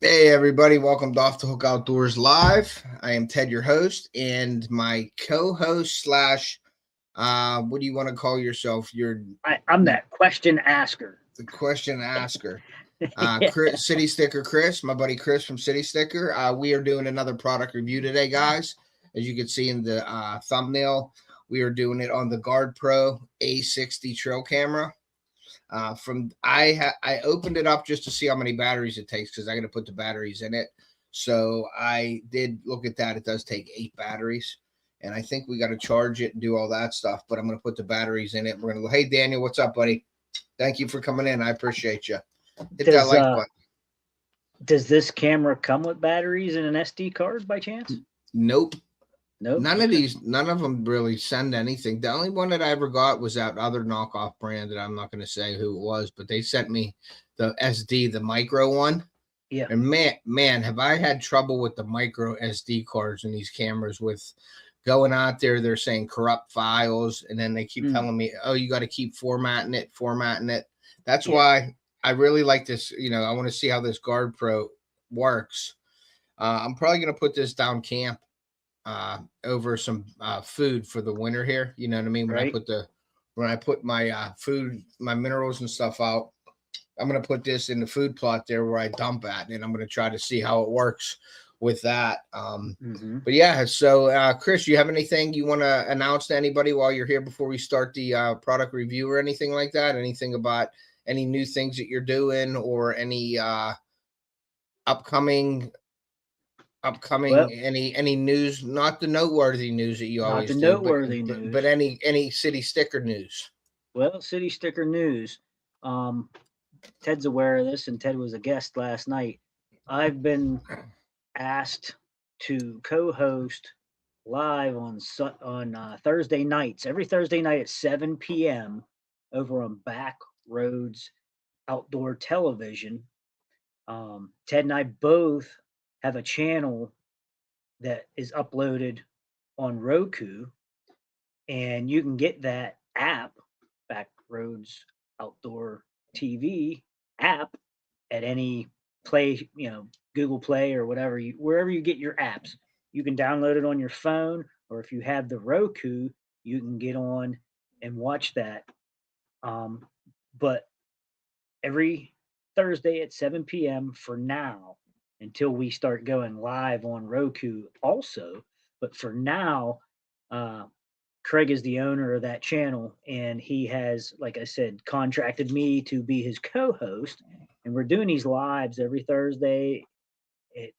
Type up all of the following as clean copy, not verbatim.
Hey everybody, welcome to Off the Hook Outdoors Live. I am Ted, your host, and my co-host slash what do you want to call yourself? I'm that question asker. The question asker. Yeah. City Sticker Chris, my buddy Chris from City Sticker. We are doing another product review today, guys. As you can see in the thumbnail, we are doing it on the GardePro A60 Trail camera. I opened it up just to see how many batteries it takes because I got to put the batteries in it. So I did look at that. It does take 8 batteries, and I think we got to charge it and do all that stuff. But I'm going to put the batteries in it. We're going to. Hey Daniel, what's up, buddy? Thank you for coming in. I appreciate you. Hit that Does like button. does this camera come with batteries and an SD card by chance? Nope. Nope. None of them really send anything. The only one that I ever got was that other knockoff brand that I'm not going to say who it was, but they sent me the SD, the micro one. Yeah. And man, have I had trouble with the micro SD cards in these cameras with going out there. They're saying corrupt files, and then they keep telling me, oh, you got to keep formatting it. That's why I really like this. I want to see how this GardePro works. I'm probably going to put this down camp over some food for the winter here. You know what I mean? When I put my food, my minerals and stuff out, I'm going to put this in the food plot there where I dump at, and I'm going to try to see how it works with that. But yeah, so Chris, you have anything you want to announce to anybody while you're here before we start the product review or anything like that? Anything about any new things that you're doing or any upcoming any news, not the noteworthy news that you always do, but any city sticker news? Well, city sticker news. Ted's aware of this, and Ted was a guest last night. I've been asked to co-host live on Thursday nights, every Thursday night at 7 p.m. over on Backroads Outdoor Television. Ted and I both have a channel that is uploaded on Roku, and you can get that app, Backroads Outdoor TV app, at any play, Google Play or wherever you get your apps. You can download it on your phone, or if you have the Roku, you can get on and watch that. But every Thursday at 7 p.m. for now, until we start going live on Roku also. But for now, Craig is the owner of that channel, and he has, like I said, contracted me to be his co-host. And we're doing these lives every Thursday.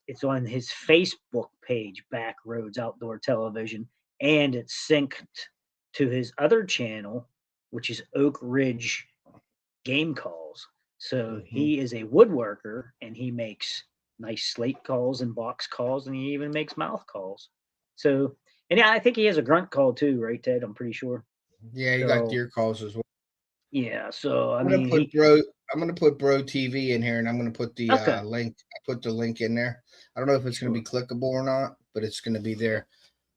It's on his Facebook page, Backroads Outdoor Television, and it's synced to his other channel, which is Oak Ridge Game Calls. So he is a woodworker, and he makes nice slate calls and box calls, and he even makes mouth calls. So, and yeah, I think he has a grunt call too, right, Ted? I'm pretty sure. Yeah, you got deer calls as well. Yeah, so I'm gonna put Bro TV in here, and I'm gonna put the link. I put the link in there. I don't know if it's gonna be clickable or not, but it's gonna be there.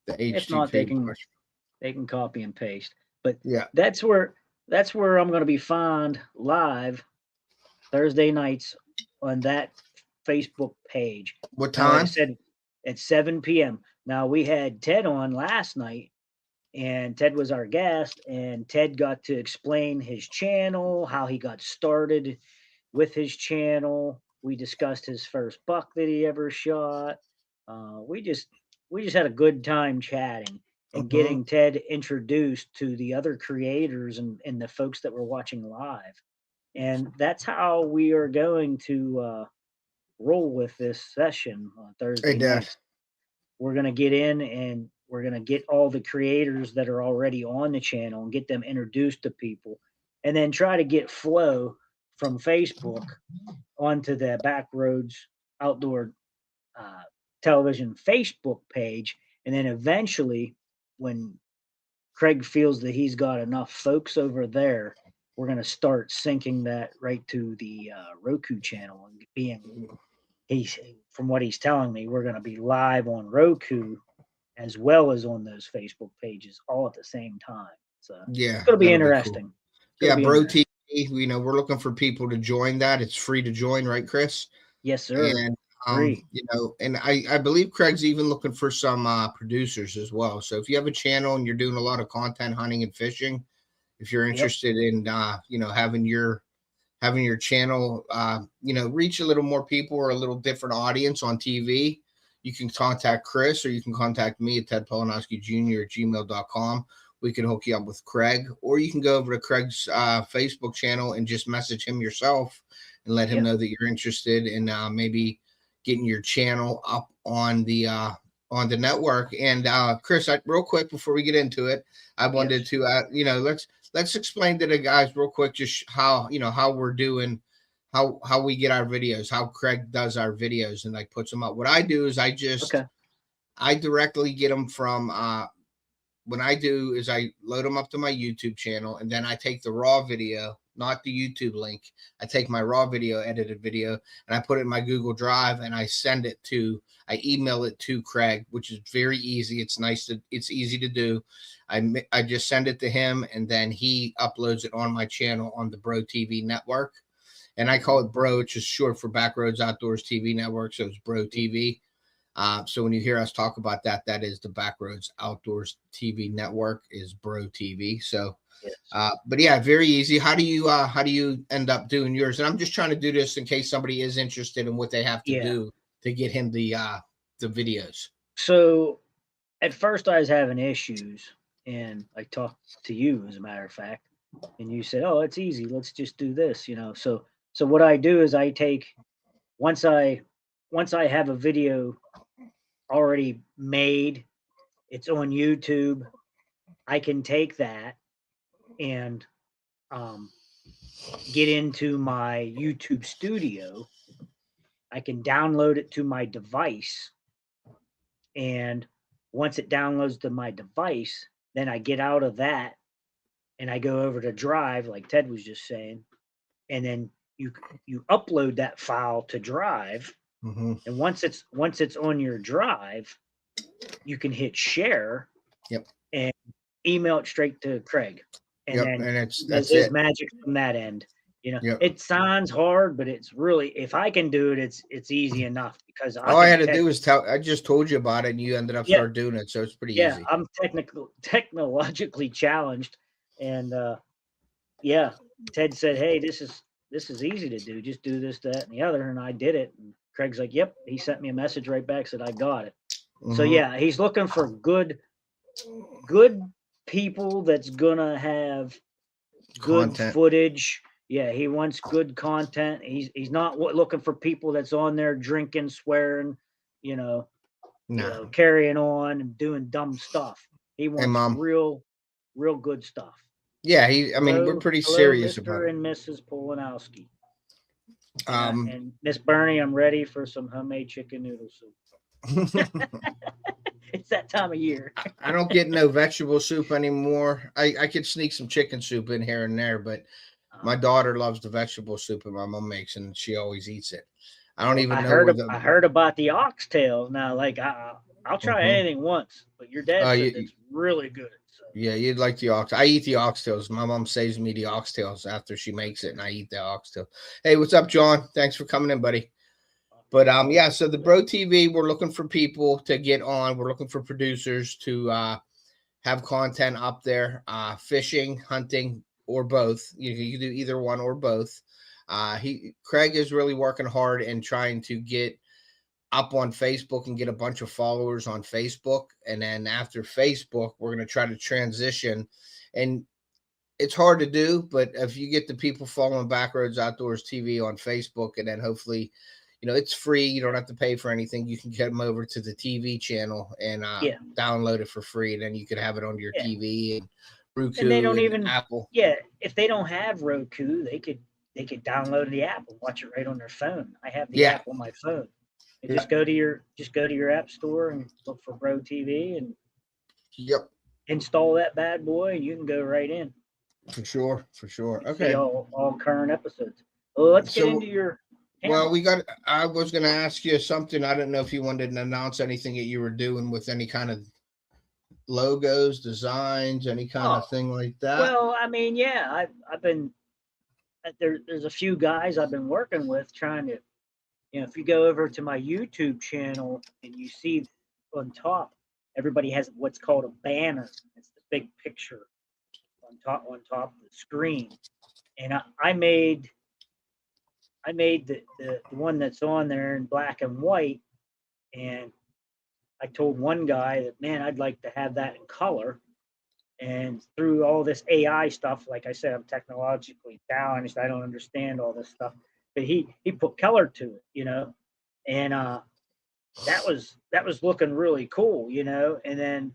The HTTP. If not, they can copy and paste. But yeah, that's where I'm gonna be found live Thursday nights on that Facebook page. What time? Like I said, at 7 p.m. Now, we had Ted on last night, and Ted was our guest, and Ted got to explain his channel, how he got started with his channel. We discussed his first buck that he ever shot. We just had a good time chatting and getting Ted introduced to the other creators and the folks that were watching live. And that's how we are going to roll with this session on Thursday night. We're going to get in, and we're going to get all the creators that are already on the channel and get them introduced to people, and then try to get flow from Facebook onto the Backroads Outdoor Television Facebook page. And then eventually, when Craig feels that he's got enough folks over there, we're going to start syncing that right to the Roku channel, and from what he's telling me, we're going to be live on Roku as well as on those Facebook pages all at the same time. So yeah, it's going to be interesting. Cool. Yeah, Bro TV, we're looking for people to join that. It's free to join, right, Chris? Yes, sir. And Agree. You know, and I believe Craig's even looking for some producers as well. So if you have a channel and you're doing a lot of content hunting and fishing, if you're Yep. interested in you know, having your channel you know, reach a little more people or a little different audience on TV, you can contact Chris or you can contact me at tedpolanowski@gmail.com. We can hook you up with Craig, or you can go over to Craig's Facebook channel and just message him yourself and let him Yep. know that you're interested in maybe getting your channel up on the network. And Chris, real quick before we get into it, I wanted Yes. to you know, let's explain to the guys real quick just how, you know, how we're doing, how we get our videos, how Craig does our videos and like puts them up. What I do is Okay. I directly get them from what I do is I load them up to my YouTube channel, and then I take the raw video, not the YouTube link. I take my raw video, edited video, and I put it in my Google Drive, and I email it to Craig, which is very easy. It's easy to do. I just send it to him, and then he uploads it on my channel on the Bro TV network. And I call it Bro, which is short for Backroads Outdoors TV Network. So it's Bro TV. So when you hear us talk about that, that is the Backroads Outdoors TV Network, is Bro TV. So, Yes. but yeah, very easy. How do you end up doing yours? And I'm just trying to do this in case somebody is interested in what they have to do to get him the videos. So at first I was having issues, and I talked to you, as a matter of fact, and you said, "Oh, it's easy. Let's just do this," you know. So what I do is I take once I have a video already made, it's on YouTube. I can take that and get into my YouTube studio. I can download it to my device, and once it downloads to my device, then I get out of that and I go over to Drive, like Ted was just saying, and then you upload that file to Drive, Mm-hmm. and once it's on your Drive, you can hit share. Yep. And email it straight to Craig, and Yep. then And does his magic from that end. You know, Yep. it sounds hard, but it's really, if I can do it, it's easy enough, because all I had to do was I just told you about it, and you ended up starting doing it, so it's pretty easy. I'm technologically challenged, and Ted said, "Hey, this is easy to do. Just do this, that, and the other," and I did it. And Craig's like, "Yep." He sent me a message right back, said, "I got it." Mm-hmm. So yeah, he's looking for good people that's gonna have good Content. footage. Yeah, he wants good content. He's not looking for people that's on there drinking, swearing, you know, carrying on and doing dumb stuff. He wants real good stuff. Yeah, I mean, we're pretty serious Mr. about it. and Mrs. Polanowski. And Miss Bernie, I'm ready for some homemade chicken noodle soup. It's that time of year. I don't get no vegetable soup anymore. I could sneak some chicken soup in here and there, but my daughter loves the vegetable soup that my mom makes, and she always eats it. I don't even know. I heard about the oxtail. Now, like, I'll try anything once, but your dad said it's really good. So. Yeah, you'd like the ox. I eat the oxtails. My mom saves me the oxtails after she makes it, and I eat the oxtail. Hey, what's up, John? Thanks for coming in, buddy. But yeah, so the Bro TV, we're looking for people to get on. We're looking for producers to have content up there, fishing, hunting, or both. You can do either one or both. Craig is really working hard and trying to get up on Facebook and get a bunch of followers on Facebook. And then after Facebook, we're going to try to transition. And it's hard to do, but if you get the people following Backroads Outdoors TV on Facebook, and then hopefully, you know, it's free. You don't have to pay for anything. You can get them over to the TV channel and download it for free. And then you could have it on your TV and RUKU and they don't even Apple. Yeah, if they don't have Roku, they could download the app and watch it right on their phone. I have the app on my phone. Just go to your app store and look for Bro TV and install that bad boy, and you can go right in. For sure. Okay. See all current episodes. Well, let's get into your. Well, I was going to ask you something. I didn't know if you wanted to announce anything that you were doing with any kind of logos, designs, any kind of thing like that. Well, I mean, yeah, I've been there's a few guys I've been working with trying to, You know, if you go over to my YouTube channel and you see on top, everybody has what's called a banner. It's the big picture on top of the screen. And I made the one that's on there in black and white. And I told one guy that, man, I'd like to have that in color. And through all this AI stuff, like I said, I'm technologically challenged. I don't understand all this stuff. But he put color to it, you know. And that was looking really cool, you know. And then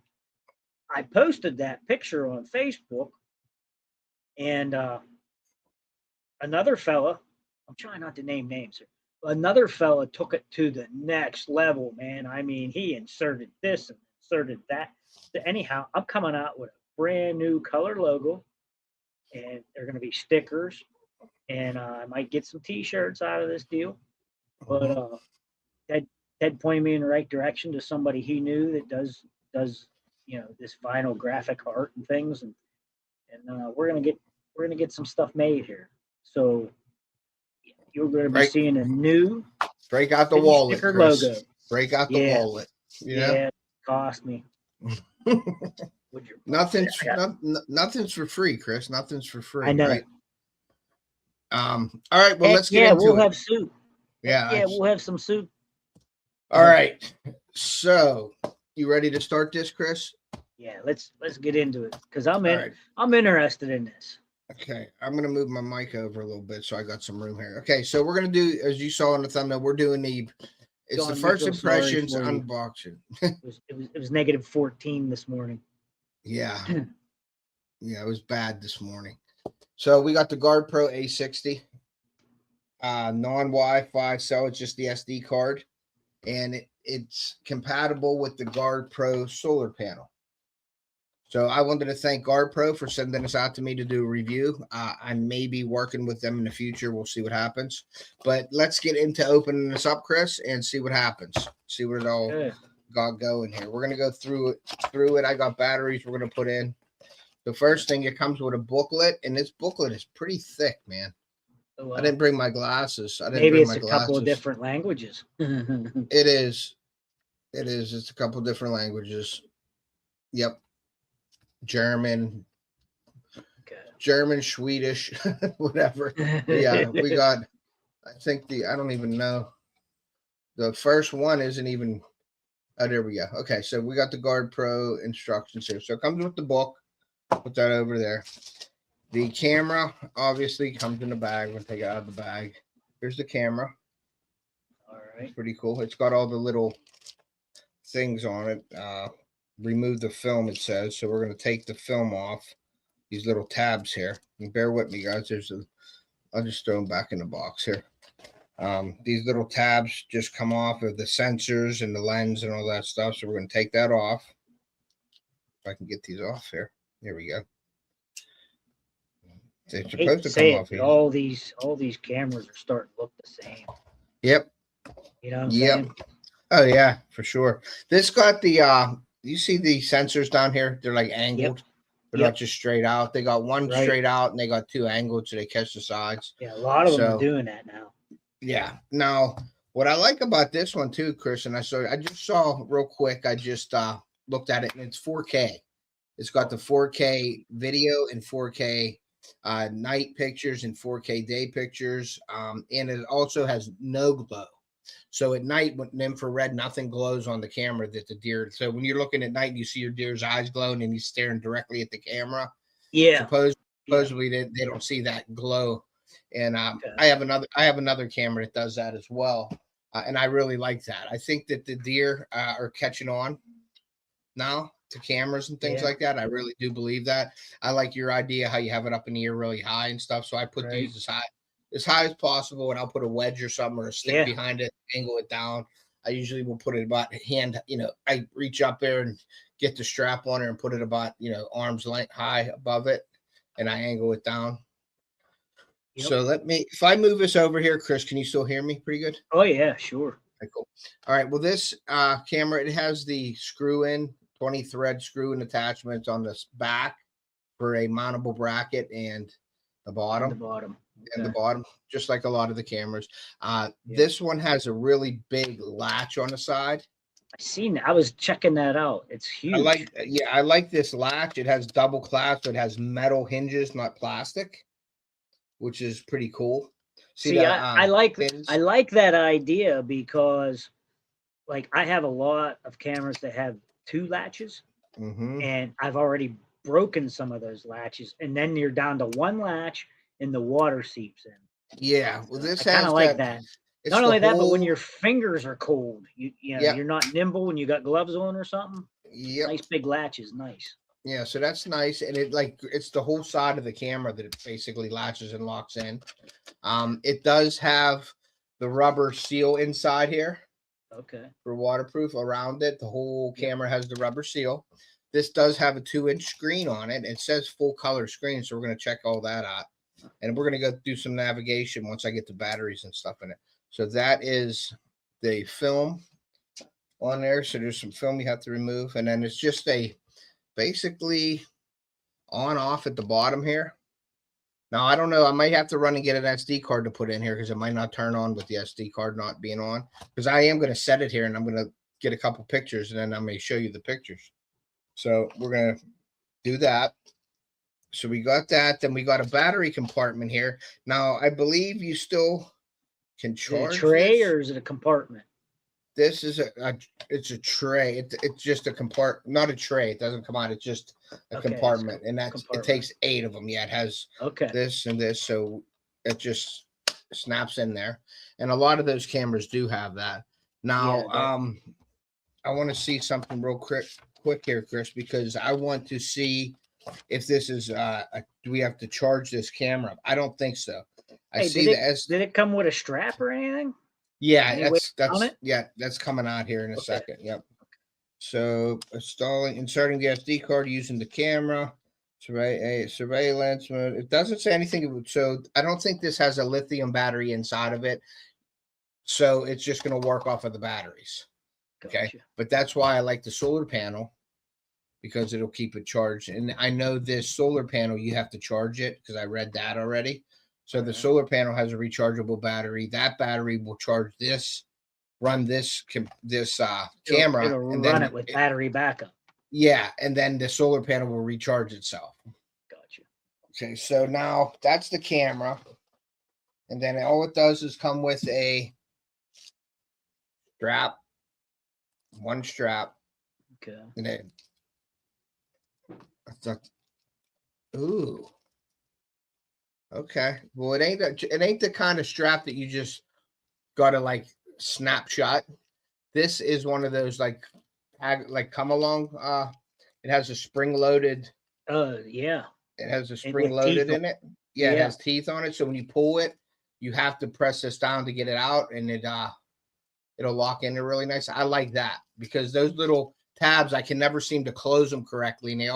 I posted that picture on Facebook, and another fella, I'm trying not to name names here, another fella took it to the next level, man. I mean, he inserted this and inserted that. So anyhow, I'm coming out with a brand new color logo, and they're going to be stickers, and I might get some T-shirts out of this deal. But Ted pointed me in the right direction to somebody he knew that does you know, this vinyl graphic art and things, and we're gonna get some stuff made here. So you're gonna be seeing a new break out the wallet sticker Chris. logo. Break out the wallet. You know? Yeah, it cost me. Nothing's for free, Chris. Nothing's for free. I know. Right? All right. Well, let's get into we'll it. have soup. Yeah. We'll have some soup. All right. So, you ready to start this, Chris? Yeah, let's get into it because I'm interested in this. Okay, I'm gonna move my mic over a little bit so I got some room here. Okay, so we're gonna do, as you saw in the thumbbell, we're doing it's the first impressions unboxing. It was negative 14 this morning. Yeah, yeah, it was bad this morning. So we got the GardePro A60, non-Wi-Fi, so it's just the SD card, and it's compatible with the GardePro solar panel. So I wanted to thank GardePro for sending this out to me to do a review. I may be working with them in the future. We'll see what happens. But let's get into opening this up, Chris, and see what happens. See what it all got going here. We're going to go through it. I got batteries we're going to put in. The first thing, it comes with a booklet, and this booklet is pretty thick, man. Oh, wow. I didn't bring my glasses. Maybe it's a couple of different languages. It is. It's a couple of different languages. Yep. German, Swedish, whatever. Yeah, we got, I think I don't even know. The first one isn't even, oh, there we go. Okay, so we got the GardePro instructions here. So it comes with the book. Put that over there. The camera obviously comes in the bag. We'll take it out of the bag. Here's the camera. All right. It's pretty cool. It's got all the little things on it. Remove the film, it says. So we're going to take the film off. These little tabs here. And bear with me, guys. I'll just throw them back in the box here. These little tabs just come off of the sensors and the lens and all that stuff. So we're going to take that off. If I can get these off here. There we go. They're supposed to come off here. All these cameras are starting to look the same. Yep. You know what I'm saying? Oh yeah, for sure. This got the you see the sensors down here? They're like angled. They're not just straight out. They got one straight out and they got two angled so they catch the sides. Yeah, a lot of them are doing that now. Yeah. Now, what I like about this one too, Chris, and I just saw real quick, I just looked at it, and it's 4K. It's got the 4K video and 4K night pictures and 4K day pictures. And it also has no glow. So at night, with infrared, nothing glows on the camera that the deer. So when you're looking at night, and you see your deer's eyes glowing and he's staring directly at the camera. Yeah. Supposedly they don't see that glow. And I have another camera that does that as well. And I really like that. I think that the deer are catching on now to cameras and things like that. I really do believe that. I like your idea how you have it up in the air really high and stuff. So I put these as high as possible, and I'll put a wedge or something or a stick behind it, angle it down. I usually will put it about hand, I reach up there and get the strap on it and put it about, arm's length high above it, and I angle it down. Yep. So if I move this over here, Chris, can you still hear me pretty good? Oh yeah, sure. Okay, cool. All right. Well, this camera, it has the screw in, 20 thread screw in attachments on this back for a mountable bracket and the bottom. in the Okay. bottom, just like a lot of the cameras. Yeah. This one has a really big latch on the side. I seen that. I was checking that out. It's huge. I like this latch. It has double clasp. It has metal hinges, not plastic, which is pretty cool. See, I like that idea because, like, I have a lot of cameras that have 2 latches, and I've already broken some of those latches, and then you're down to 1 latch, and the water seeps in. Yeah, well, this I kind has of like that. It's Not the only that, but when whole- your fingers are cold, you know, Yep. you're not nimble and you got gloves on or something. Yep. Nice big latch is nice. Yeah, so that's nice, and it's the whole side of the camera that it basically latches and locks in. It does have the rubber seal inside here Okay. for waterproof around it. The whole camera has the rubber seal. This does have a 2-inch screen on it. It says full color screen, so we're going to check all that out. And we're going to go do some navigation once I get the batteries and stuff in it. So that is the film on there. So there's some film you have to remove. And then it's just basically on off at the bottom here. Now, I don't know. I might have to run and get an SD card to put in here because it might not turn on with the SD card not being on. Because I am going to set it here and I'm going to get a couple pictures and then I may show you the pictures. So we're going to do that. So we got that. Then we got a battery compartment here. Now, I believe you still can charge. Is it a tray this. or is it a compartment? This is it's a tray. It's just a compartment, not a tray. It doesn't come out. It's just a compartment, and it takes 8 of them. Yeah, it has this and this, so it just snaps in there. And a lot of those cameras do have that. Now, I want to see something real quick here, Chris, because I want to see if this is do we have to charge this camera? I don't think so. Did it come with a strap or anything? Yeah, that's coming out here in a second. Yep. So inserting the SD card using the camera, surveillance mode. It doesn't say anything. So I don't think this has a lithium battery inside of it. So it's just going to work off of the batteries. Okay. Gotcha. But that's why I like the solar panel, because it'll keep it charged. And I know this solar panel, you have to charge it because I read that already. So the solar panel has a rechargeable battery. That battery will charge this, run this camera, it'll and run it with battery backup. Yeah, and then the solar panel will recharge itself. Gotcha. Okay, so now that's the camera, and then all it does is come with a strap, one strap. Okay. And then ooh. Okay. Well, it ain't the kind of strap that you just gotta like snap shut. This is one of those like come along. It has a spring loaded. Yeah. It has a spring loaded in it. Yeah, it has teeth on it. So when you pull it, you have to press this down to get it out, and it'll lock in there really nice. I like that because those little tabs, I can never seem to close them correctly, and I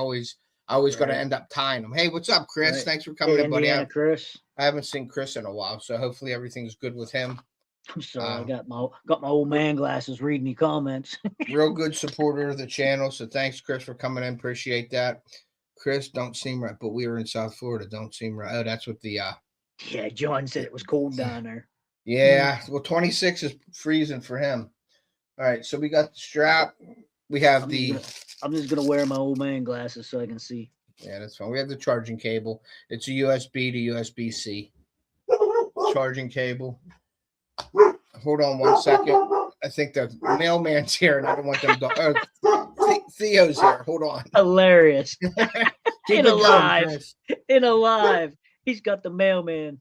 always got to end up tying them. Hey, what's up, Chris? Right. Thanks for coming in, buddy. Chris. I haven't seen Chris in a while, so hopefully everything's good with him. I'm sorry, I got my old man glasses reading the comments. Real good supporter of the channel, so thanks, Chris, for coming in. Appreciate that. Chris, don't seem right, but we were in South Florida. Don't seem right. Oh, that's what the yeah, John said it was cold down there. Yeah, well, 26 is freezing for him. All right, so we got the strap. We have I'm just gonna wear my old man glasses so I can see. Yeah, that's fine. We have the charging cable. It's a USB to USB-C charging cable. Hold on 1 second. I think the mailman's here, and I don't want them to. Theo's here. Hold on. Hilarious. In alive. He's got the mailman.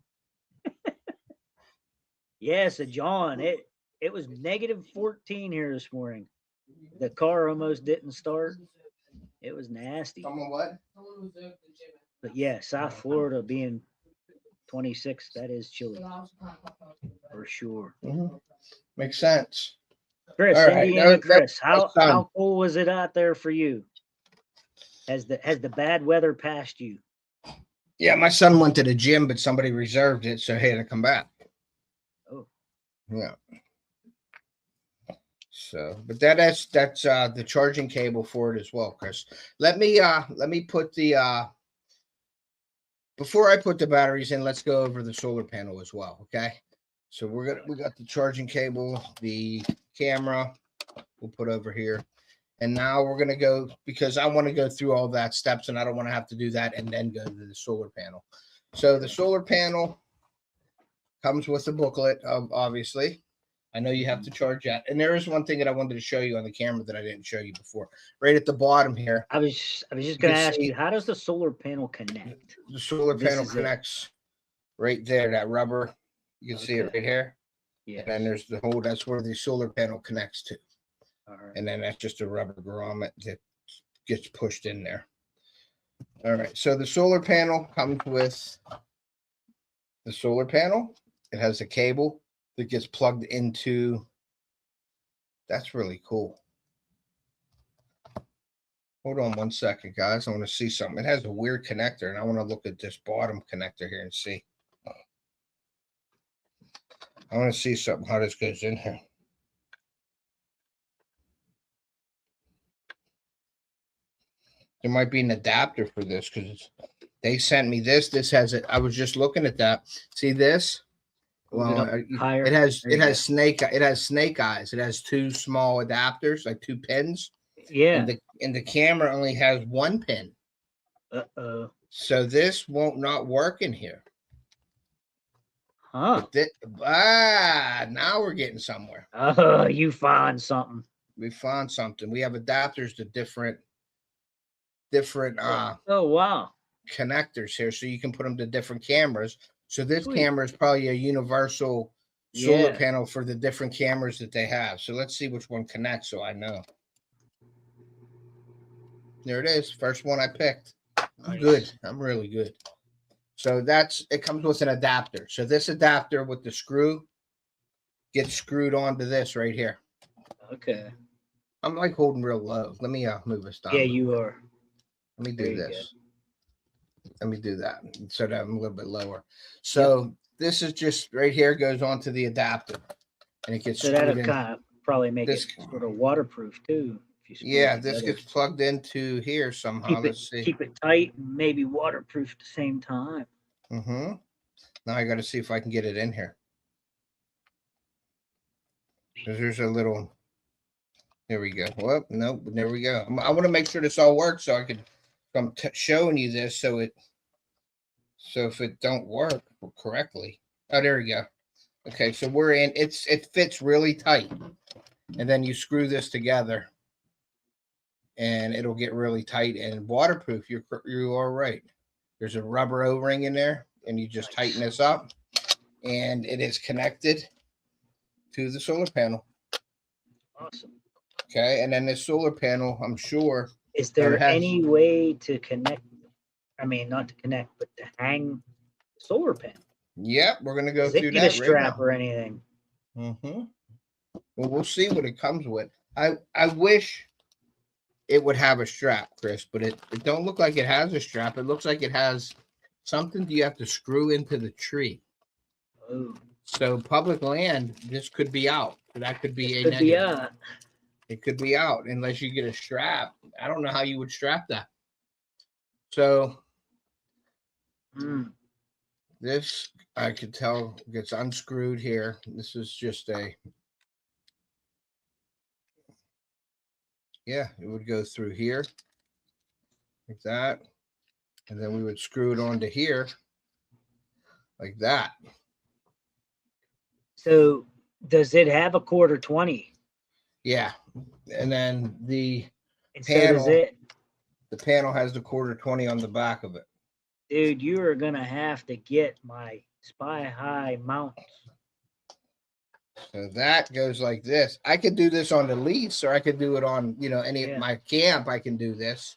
Yeah, so John, it was -14 here this morning. The car almost didn't start. It was nasty. Someone what? But yeah, South Florida being 26, that is chilly for sure. Mm-hmm. Makes sense. Chris, right. Indiana, Chris, how cool was it out there for you? Has the bad weather passed you? Yeah, my son went to the gym, but somebody reserved it, so he had to come back. Oh, yeah. So, but that's the charging cable for it as well, Chris. Let me put the before I put the batteries in, let's go over the solar panel as well. Okay. So we got the charging cable, the camera we'll put over here. And now we're going to go, because I want to go through all that steps and I don't want to have to do that and then go to the solar panel. So the solar panel comes with a booklet, obviously. I know you have to charge that. And there is one thing that I wanted to show you on the camera that I didn't show you before. Right at the bottom here. I was just going to ask you, how does the solar panel connect? The solar panel connects right there, that rubber. You can see it right here. Yeah. And then there's the hole. That's where the solar panel connects to. All right. And then that's just a rubber grommet that gets pushed in there. All right. So the solar panel comes with the solar panel. It has a cable that gets plugged into. That's really cool. Hold on one second, guys. I want to see something. It has a weird connector, and I want to look at this bottom connector here and see. I want to see something, how this goes in here. There might be an adapter for this because they sent me this. This has it. I was just looking at that. See this? Well, it has snake eyes. It has two small adapters, like two pins. Yeah. And the camera only has one pin. Uh-oh. So this won't not work in here. Huh. Now we're getting somewhere. Oh, you found something. We found something. We have adapters to different oh wow, connectors here, so you can put them to different cameras. So this camera is probably a universal solar panel for the different cameras that they have. So let's see which one connects so I know. There it is. First one I picked. I'm good. I'm really good. So it comes with an adapter. So this adapter with the screw gets screwed onto this right here. Okay. I'm like holding real low. Let me move this down. Yeah, you are. Let me do this. Let me do that so that I'm a little bit lower. So this is just right here, goes onto the adapter, and it gets. So that'll kind of probably make it sort of waterproof too. Yeah, this gets plugged into here somehow. Let's see. Keep it tight and maybe waterproof at the same time. Mm-hmm. Now I got to see if I can get it in here. There's a little. There we go. Well, nope. There we go. I want to make sure this all works so I could. I'm showing you this so if it don't work correctly. Oh, there we go. Okay, so we're in. It fits really tight, and then you screw this together, and it'll get really tight and waterproof. You are right. There's a rubber O-ring in there, and you just tighten this up, and it is connected to the solar panel. Awesome. Okay, and then this solar panel, I'm sure. Is there any way to connect? I mean, not to connect, but to hang the solar panel? Yep, we're going to go through that. Does it need a strap or anything? Mm-hmm. Well, we'll see what it comes with. I wish it would have a strap, Chris, but it don't look like it has a strap. It looks like it has something you have to screw into the tree. Oh. So public land, this could be out. That could be a negative. It could be out unless you get a strap. I don't know how you would strap that. So this, I could tell, gets unscrewed here. This is just it would go through here like that. And then we would screw it onto here like that. So does it have a 1/4-20? Yeah. And then the panel, the panel has the 1/4-20 on the back of it. Dude, you are going to have to get my Spy High mounts. So that goes like this. I could do this on the lease, or I could do it on, any of my camp. I can do this.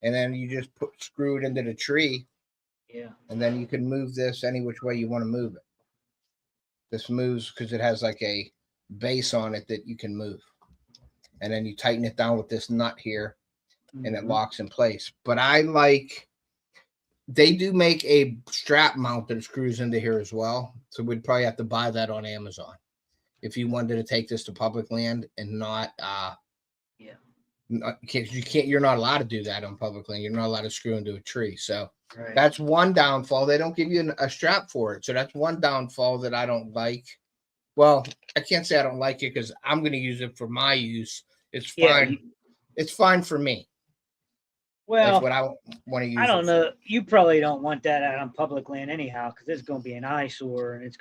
And then you just screw it into the tree. Yeah. And then you can move this any which way you want to move it. This moves because it has like a base on it that you can move. And then you tighten it down with this nut here, and it locks in place. But they do make a strap mount that screws into here as well. So we'd probably have to buy that on Amazon if you wanted to take this to public land and not You're not allowed to do that on public land. You're not allowed to screw into a tree. So Right. that's one downfall. They don't give you a strap for it. So that's one downfall that I don't like. Well, I can't say I don't like it because I'm going to use it for my use. It's fine. It's fine for me. Well, that's what I want to use. I don't know. You probably don't want that out on public land anyhow, because it's going to be an eyesore, and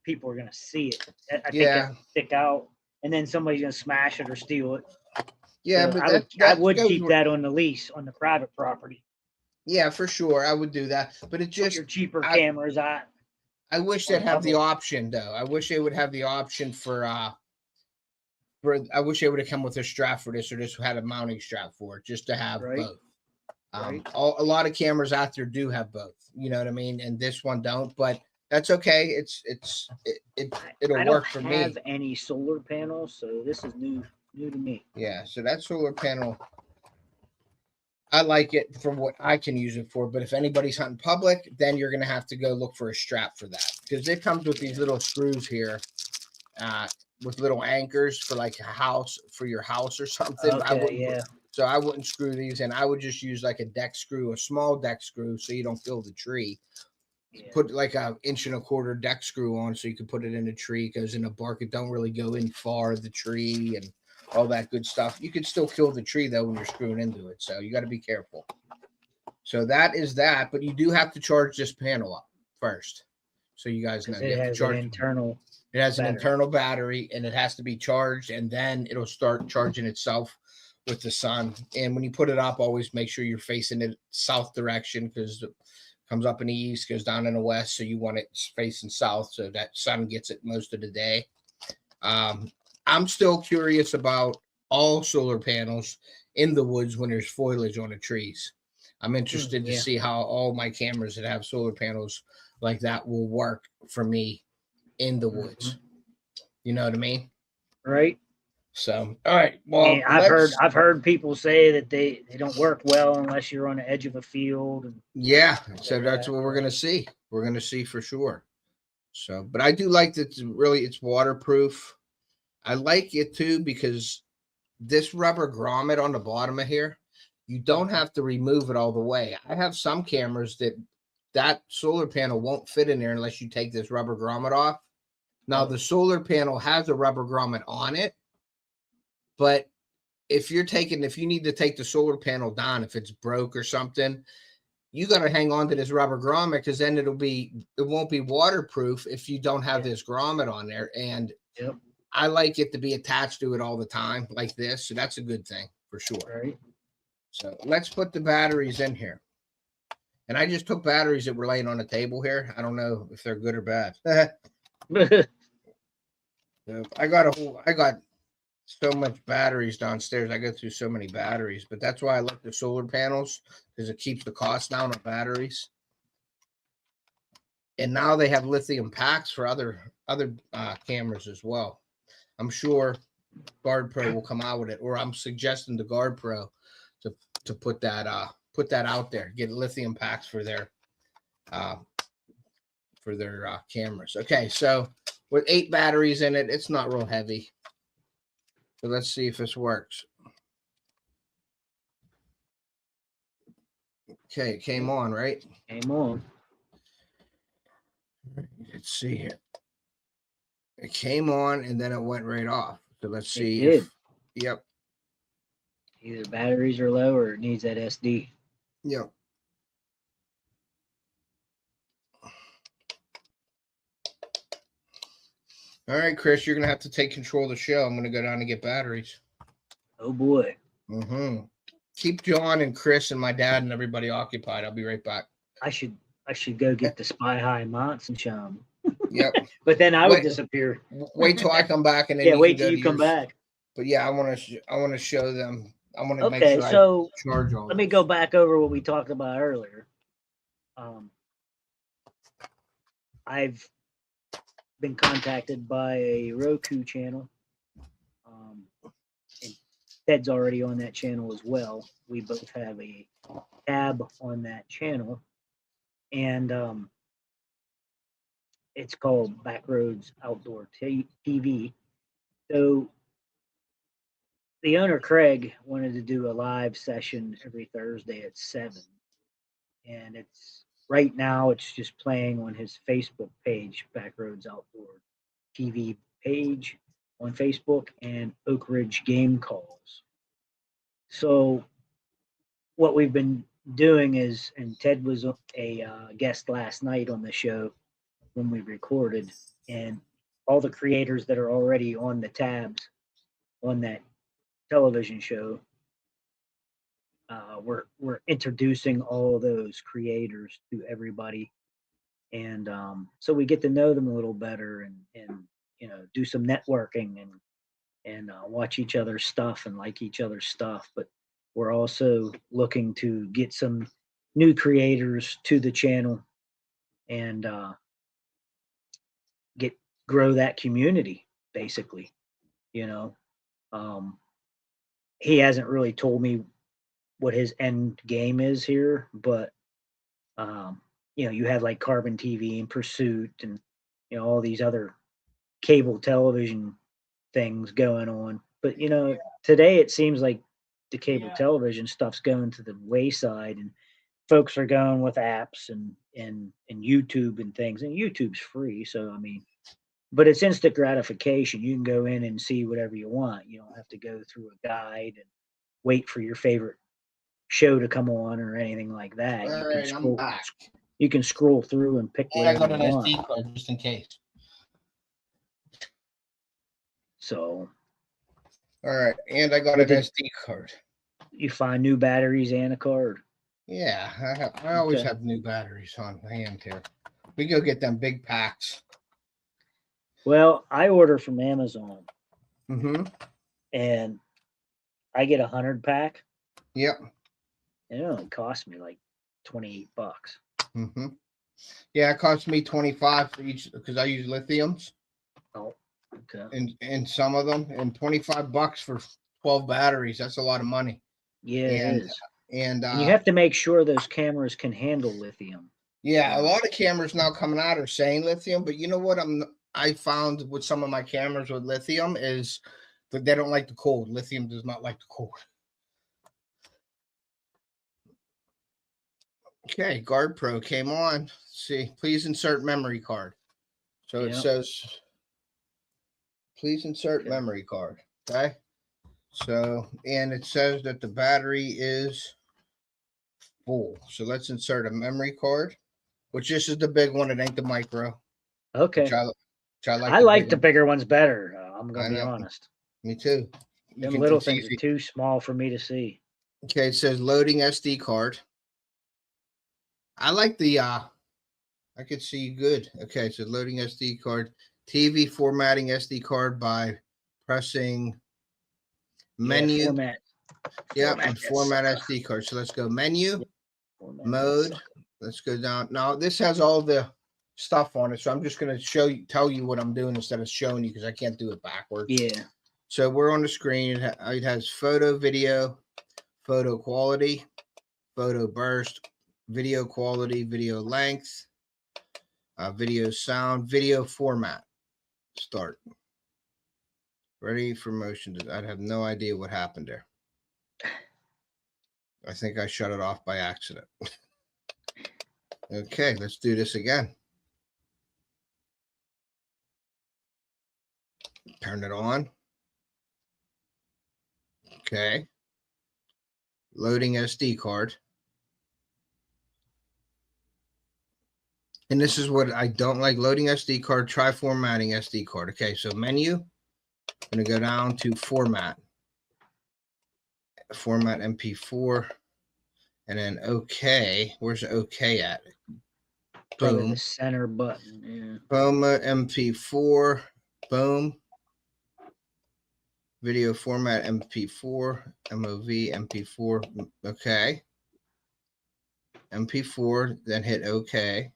people are going to see it. I think that would stick out, and then somebody's going to smash it or steal it. Yeah, so but I would keep that on the lease on the private property. Yeah, for sure, I would do that. But it just your cheaper cameras. I wish they'd have the option though. I wish they would have the option for. I wish they would have come with a strap for this, or just had a mounting strap for it, just to have both. A lot of cameras out there do have both. You know what I mean? And this one don't, but that's okay. It'll work for me. I don't have any solar panels, so this is new to me. Yeah, so that solar panel, I like it for what I can use it for. But if anybody's hunting public, then you're gonna have to go look for a strap for that, because it comes with these little screws here, with little anchors for like your house or something. Okay, So I wouldn't screw these in. I would just use like a deck screw, a small deck screw, so you don't kill the tree. Put like a 1.25 inch deck screw on, so you can put it in a tree. It goes in a bark. It don't really go in far the tree and all that good stuff. You can still kill the tree though when you're screwing into it. So you got to be careful. So that is that, but you do have to charge this panel up first. So you guys know you have to charge It has an internal battery, and it has to be charged, and then it'll start charging itself with the sun. And when you put it up, always make sure you're facing it south direction, because it comes up in the east, goes down in the west. So you want it facing south so that sun gets it most of the day. I'm still curious about all solar panels in the woods when there's foliage on the trees. I'm interested to see how all my cameras that have solar panels like that will work for me in the woods. You know what I mean? Right. So, all right. Well, I've heard people say that they don't work well unless you're on the edge of a field. So that's what we're gonna see. We're gonna see for sure. So, but I do like that. It's waterproof. I like it too because this rubber grommet on the bottom of here, you don't have to remove it all the way. I have some cameras that solar panel won't fit in there unless you take this rubber grommet off. Now the solar panel has a rubber grommet on it, but if you need to take the solar panel down, if it's broke or something, you got to hang on to this rubber grommet, because then it won't be waterproof if you don't have this grommet on there. And I like it to be attached to it all the time like this. So that's a good thing for sure. Right. So let's put the batteries in here. And I just took batteries that were laying on the table here. I don't know if they're good or bad. I got so much batteries downstairs. I go through so many batteries, but that's why I like the solar panels, because it keeps the cost down on batteries. And now they have lithium packs for other cameras as well. I'm sure GardePro will come out with it, or I'm suggesting to GardePro to put that out there. Get lithium packs for their cameras. Okay, so with 8 batteries in it, it's not real heavy. So let's see if this works. Okay, it came on, right? Came on. Let's see here. It came on and then it went right off. So let's see yep. Either batteries are low or it needs that SD. Yep. All right, Chris, you're going to have to take control of the show. I'm going to go down and get batteries. Oh, boy. Keep John and Chris and my dad and everybody occupied. I'll be right back. I should go get the Spy High Monts and Chum. Yep. But then I would disappear. Wait till I come back, and then wait till you come back. But yeah, I want to show them. I want to make sure so I charge all. Let me go back over what we talked about earlier. I've been contacted by a RUKU channel. And Ted's already on that channel as well. We both have a tab on that channel, and it's called Backroads Outdoor TV. So the owner, Craig, wanted to do a live session every Thursday at 7. And it's right now it's just playing on his Facebook page, Backroads Outdoor TV page on Facebook, and Oak Ridge Game Calls. So what we've been doing is, and Ted was a guest last night on the show when we recorded, and all the creators that are already on the tabs on that television show, we're introducing all those creators to everybody, and so we get to know them a little better, and do some networking, and watch each other's stuff and like each other's stuff. But we're also looking to get some new creators to the channel, and get grow that community, basically. You know, um, he hasn't really told me what his end game is here, but you have like Carbon TV and Pursuit, and all these other cable television things going on. But today it seems like the cable television stuff's going to the wayside, and folks are going with apps and YouTube and things. And YouTube's free, so I mean, but it's instant gratification. You can go in and see whatever you want. You don't have to go through a guide and wait for your favorite show to come on or anything like that. All right, I'm back. You can scroll through and pick And I whatever got you an want. SD card just in case. So, all right, and I got an SD card. You find new batteries and a card. Yeah, I always have new batteries on hand here. We go get them big packs. Well, I order from Amazon. Mm-hmm. And I get 100 pack. Yep. And it only cost me like $28. Mm-hmm. Yeah, it cost me 25 for each because I use lithiums. Oh, okay. And some of them, and $25 for 12 batteries. That's a lot of money. Yeah, it is. And you have to make sure those cameras can handle lithium. Yeah, a lot of cameras now coming out are saying lithium, but you know what I found with some of my cameras with lithium is that they don't like the cold. Lithium does not like the cold. Okay, GardePro came on. Let's see, please insert memory card. So it says, please insert memory card. Okay. So, and it says that the battery is full. So let's insert a memory card, which this is the big one. It ain't the micro. Okay. I like the bigger ones better. I'm going to be honest. Me too. Them little things are too small for me to see. Okay, it says loading SD card. I like the I could see you good. Okay, so loading SD card. TV formatting SD card by pressing menu. Format. And format SD card. So let's go menu, mode. Let's go down. Now this has all the stuff on it, so I'm just going to tell you what I'm doing instead of showing you because I can't do it backwards. Yeah. So we're on the screen. It has photo, video, photo quality, photo burst, video quality, video length, video sound, video format. Start. Ready for motion. I have no idea what happened there. I think I shut it off by accident. Okay, let's do this again. Turn it on. Okay. Loading SD card. And this is what I don't like. Loading SD card. Try formatting SD card. Okay, so menu. I'm going to go down to format. Format MP4. And then OK. Where's the OK at? Boom. The center button. Yeah. Boom. MP4. Boom. Video format MP4. MOV MP4. Okay. MP4. Then hit OK.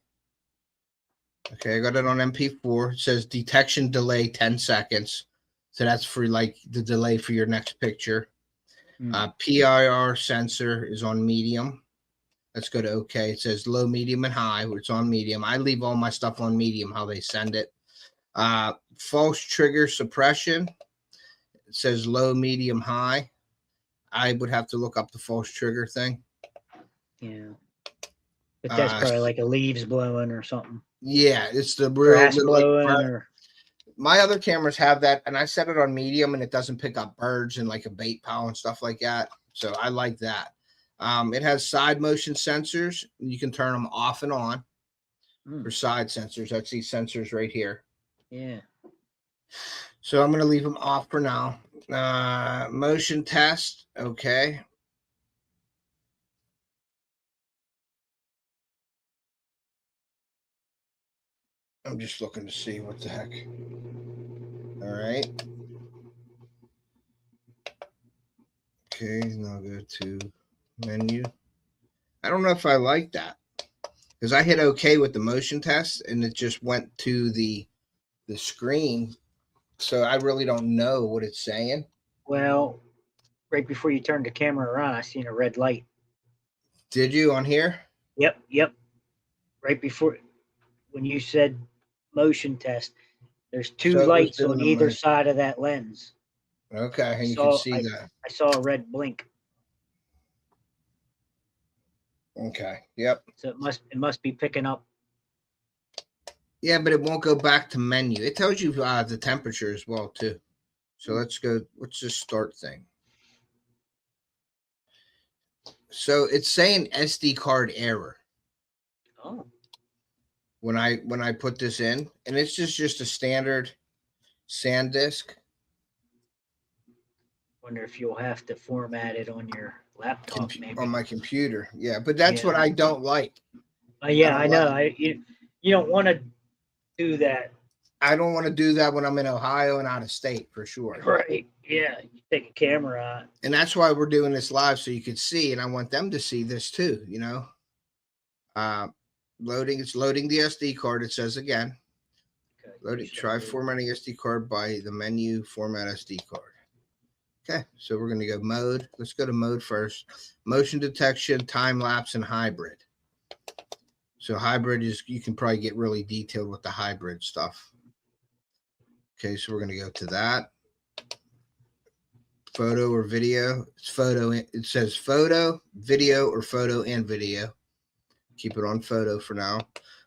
Okay, I got it on MP4. It says detection delay 10 seconds. So that's for like the delay for your next picture. PIR sensor is on medium. Let's go to OK. It says low, medium, and high. It's on medium. I leave all my stuff on medium, how they send it. False trigger suppression. It says low, medium, high. I would have to look up the false trigger thing. Yeah. But that's probably like a leaves blowing or something. Yeah, it's the real Grass blowing like, or my other cameras have that, and I set it on medium and it doesn't pick up birds and like a bait pile and stuff like that. So I like that. It has side motion sensors. You can turn them off and on for side sensors. That's these sensors right here. Yeah. So I'm going to leave them off for now. Motion test. Okay. I'm just looking to see what the heck. All right. Okay, now go to menu. I don't know if I like that because I hit OK with the motion test and it just went to the screen. So I really don't know what it's saying. Well, right before you turned the camera around, I seen a red light. Did you on here? Yep. Right before, when you said motion test, there's two lights on either side of that lens. Okay, and you can see that. I saw a red blink. Okay, yep. So it must be picking up. Yeah, but it won't go back to menu. It tells you the temperature as well too. So let's go. What's this start thing? So it's saying SD card error. Oh. When I put this in, and it's just a standard SanDisk. Wonder if you'll have to format it on your laptop, maybe. On my computer. Yeah, but that's what I don't like. Yeah, I know. You don't want to do that. I don't want to do that when I'm in Ohio and out of state for sure. Right. Yeah. You take a camera out. And that's why we're doing this live so you could see, and I want them to see this too, you know. It's loading the SD card, it says again. Okay, try formatting SD card by the menu format SD card. Okay, so we're going to go mode. Let's go to mode first. Motion detection, time lapse, and hybrid. So hybrid is, you can probably get really detailed with the hybrid stuff. Okay, so we're going to go to that. Photo or video. It's photo. It says photo, video, or photo and video. Keep it on photo for now.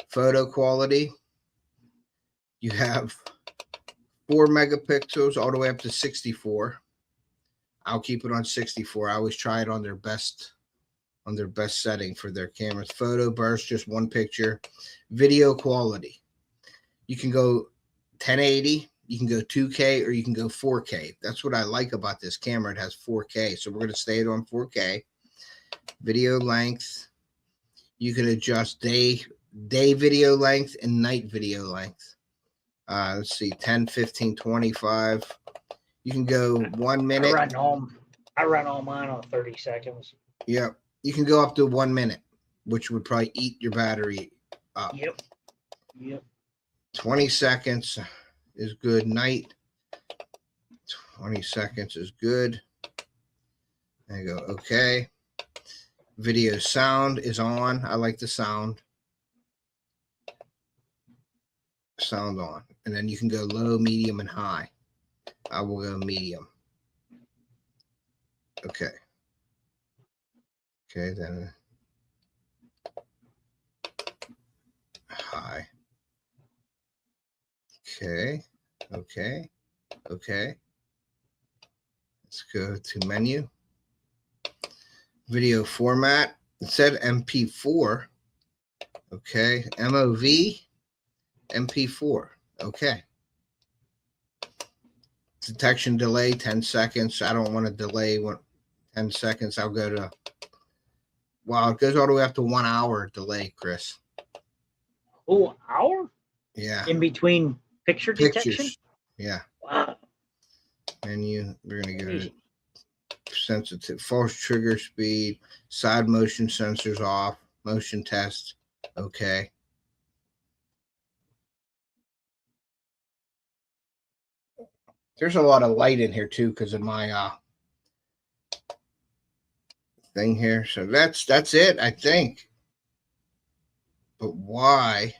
Photo quality. You have 4 megapixels all the way up to 64. I'll keep it on 64. I always try it on their best setting for their cameras. Photo burst, just one picture. Video quality. You can go 1080, you can go 2K, or you can go 4K. That's what I like about this camera. It has 4K. So we're going to stay it on 4K. Video length. You can adjust day video length and night video length. Let's see, 10, 15, 25. You can go 1 minute. I run all mine on 30 seconds. Yep. You can go up to 1 minute, which would probably eat your battery up. Yep. 20 seconds is good. Night. 20 seconds is good. There you go. Okay. Video sound is on. I like the sound. Sound on. And then you can go low, medium, and high. I will go medium. Okay. Okay, then high. Okay. Let's go to menu. Video format. It said MP4. Okay. MOV. MP4. Okay. Detection delay 10 seconds. I don't want to delay 10 seconds. I'll go to, wow, it goes all the way up to 1 hour delay, Chris. Oh, hour? Yeah. In between pictures detection? Yeah. Wow. Menu. We're going to go to sensitive, false trigger speed, side motion sensors off, motion test. Okay. There's a lot of light in here too because of my thing here. So that's it, I think. But why?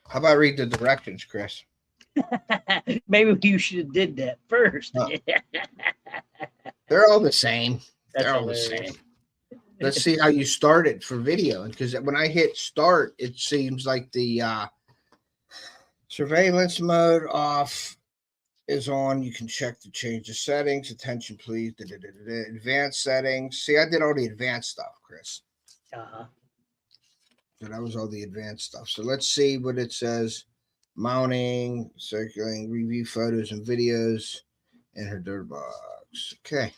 How about I read the directions, Chris? Maybe you should have did that first. They're all the same. That's They're all the hilarious. same. Let's see how you start it for video. Because when I hit start, it seems like the surveillance mode off is on. You can check to change the settings. Attention, please. Advanced settings. See, I did all the advanced stuff, Chris. Uh-huh. So that was all the advanced stuff. So let's see what it says. Mounting, circulating, review photos and videos in her dirt box. Okay.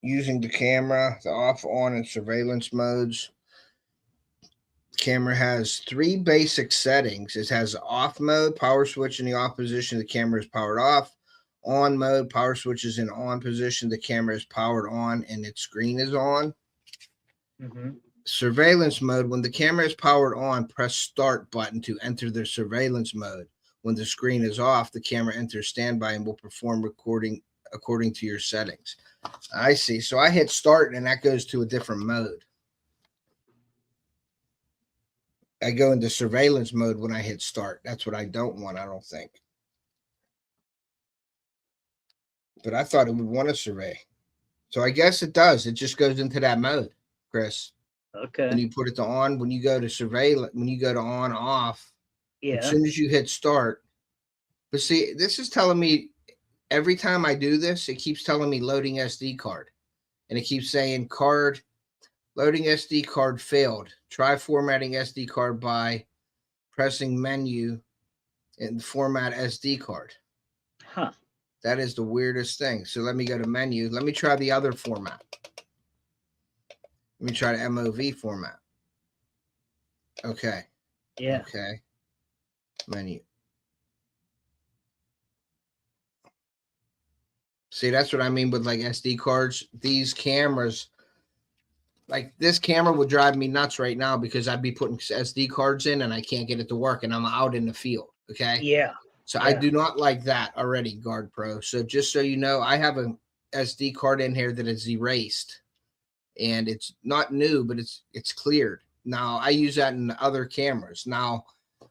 Using the camera, the off, on, and surveillance modes. The camera has 3 basic settings. It has off mode, power switch in the off position. The camera is powered off. On mode, power switch is in on position. The camera is powered on and its screen is on. Mm-hmm. Surveillance mode. When the camera is powered on, press start button to enter the surveillance mode. When the screen is off, the camera enters standby and will perform recording according to your settings. I see. So I hit start and that goes to a different mode. I go into surveillance mode when I hit start. That's what I don't want, I don't think. But I thought it would want to survey. So I guess it does. It just goes into that mode, Chris. Okay. When you put it to on, when you go to surveillance, when you go to on, off, Yeah. as soon as you hit start. But see, this is telling me every time I do this, it keeps telling me loading SD card. And it keeps saying card, loading SD card failed. Try formatting SD card by pressing menu and format SD card. Huh. That is the weirdest thing. So let me go to menu. Let me try the other format. Let me try the MOV format. Okay. Yeah. Okay. Menu. See, that's what I mean with like SD cards. These cameras, like this camera would drive me nuts right now because I'd be putting SD cards in and I can't get it to work and I'm out in the field. Okay. Yeah. So Yeah. I do not like that already, GardePro. So just so you know, I have a SD card in here that is erased and it's not new, but it's cleared. Now I use that in other cameras. Now,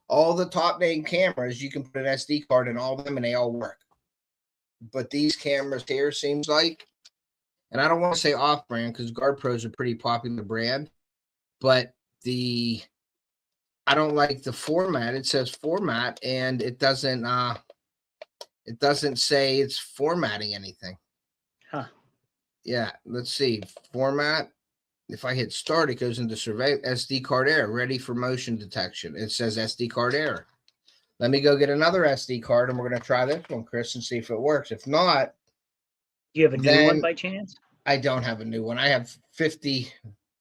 all the top name cameras, you can put an SD card in all of them and they all work. But these cameras here seems like, and I don't want to say off brand because GardePro is a pretty popular brand, but I don't like the format. It says format and it doesn't say it's formatting anything. Huh. Yeah, let's see. Format. If I hit start, it goes into survey SD card error, ready for motion detection. It says SD card error. Let me go get another SD card and we're going to try this one, Chris, and see if it works. If not, Do you have a new one by chance? I don't have a new one. I have 50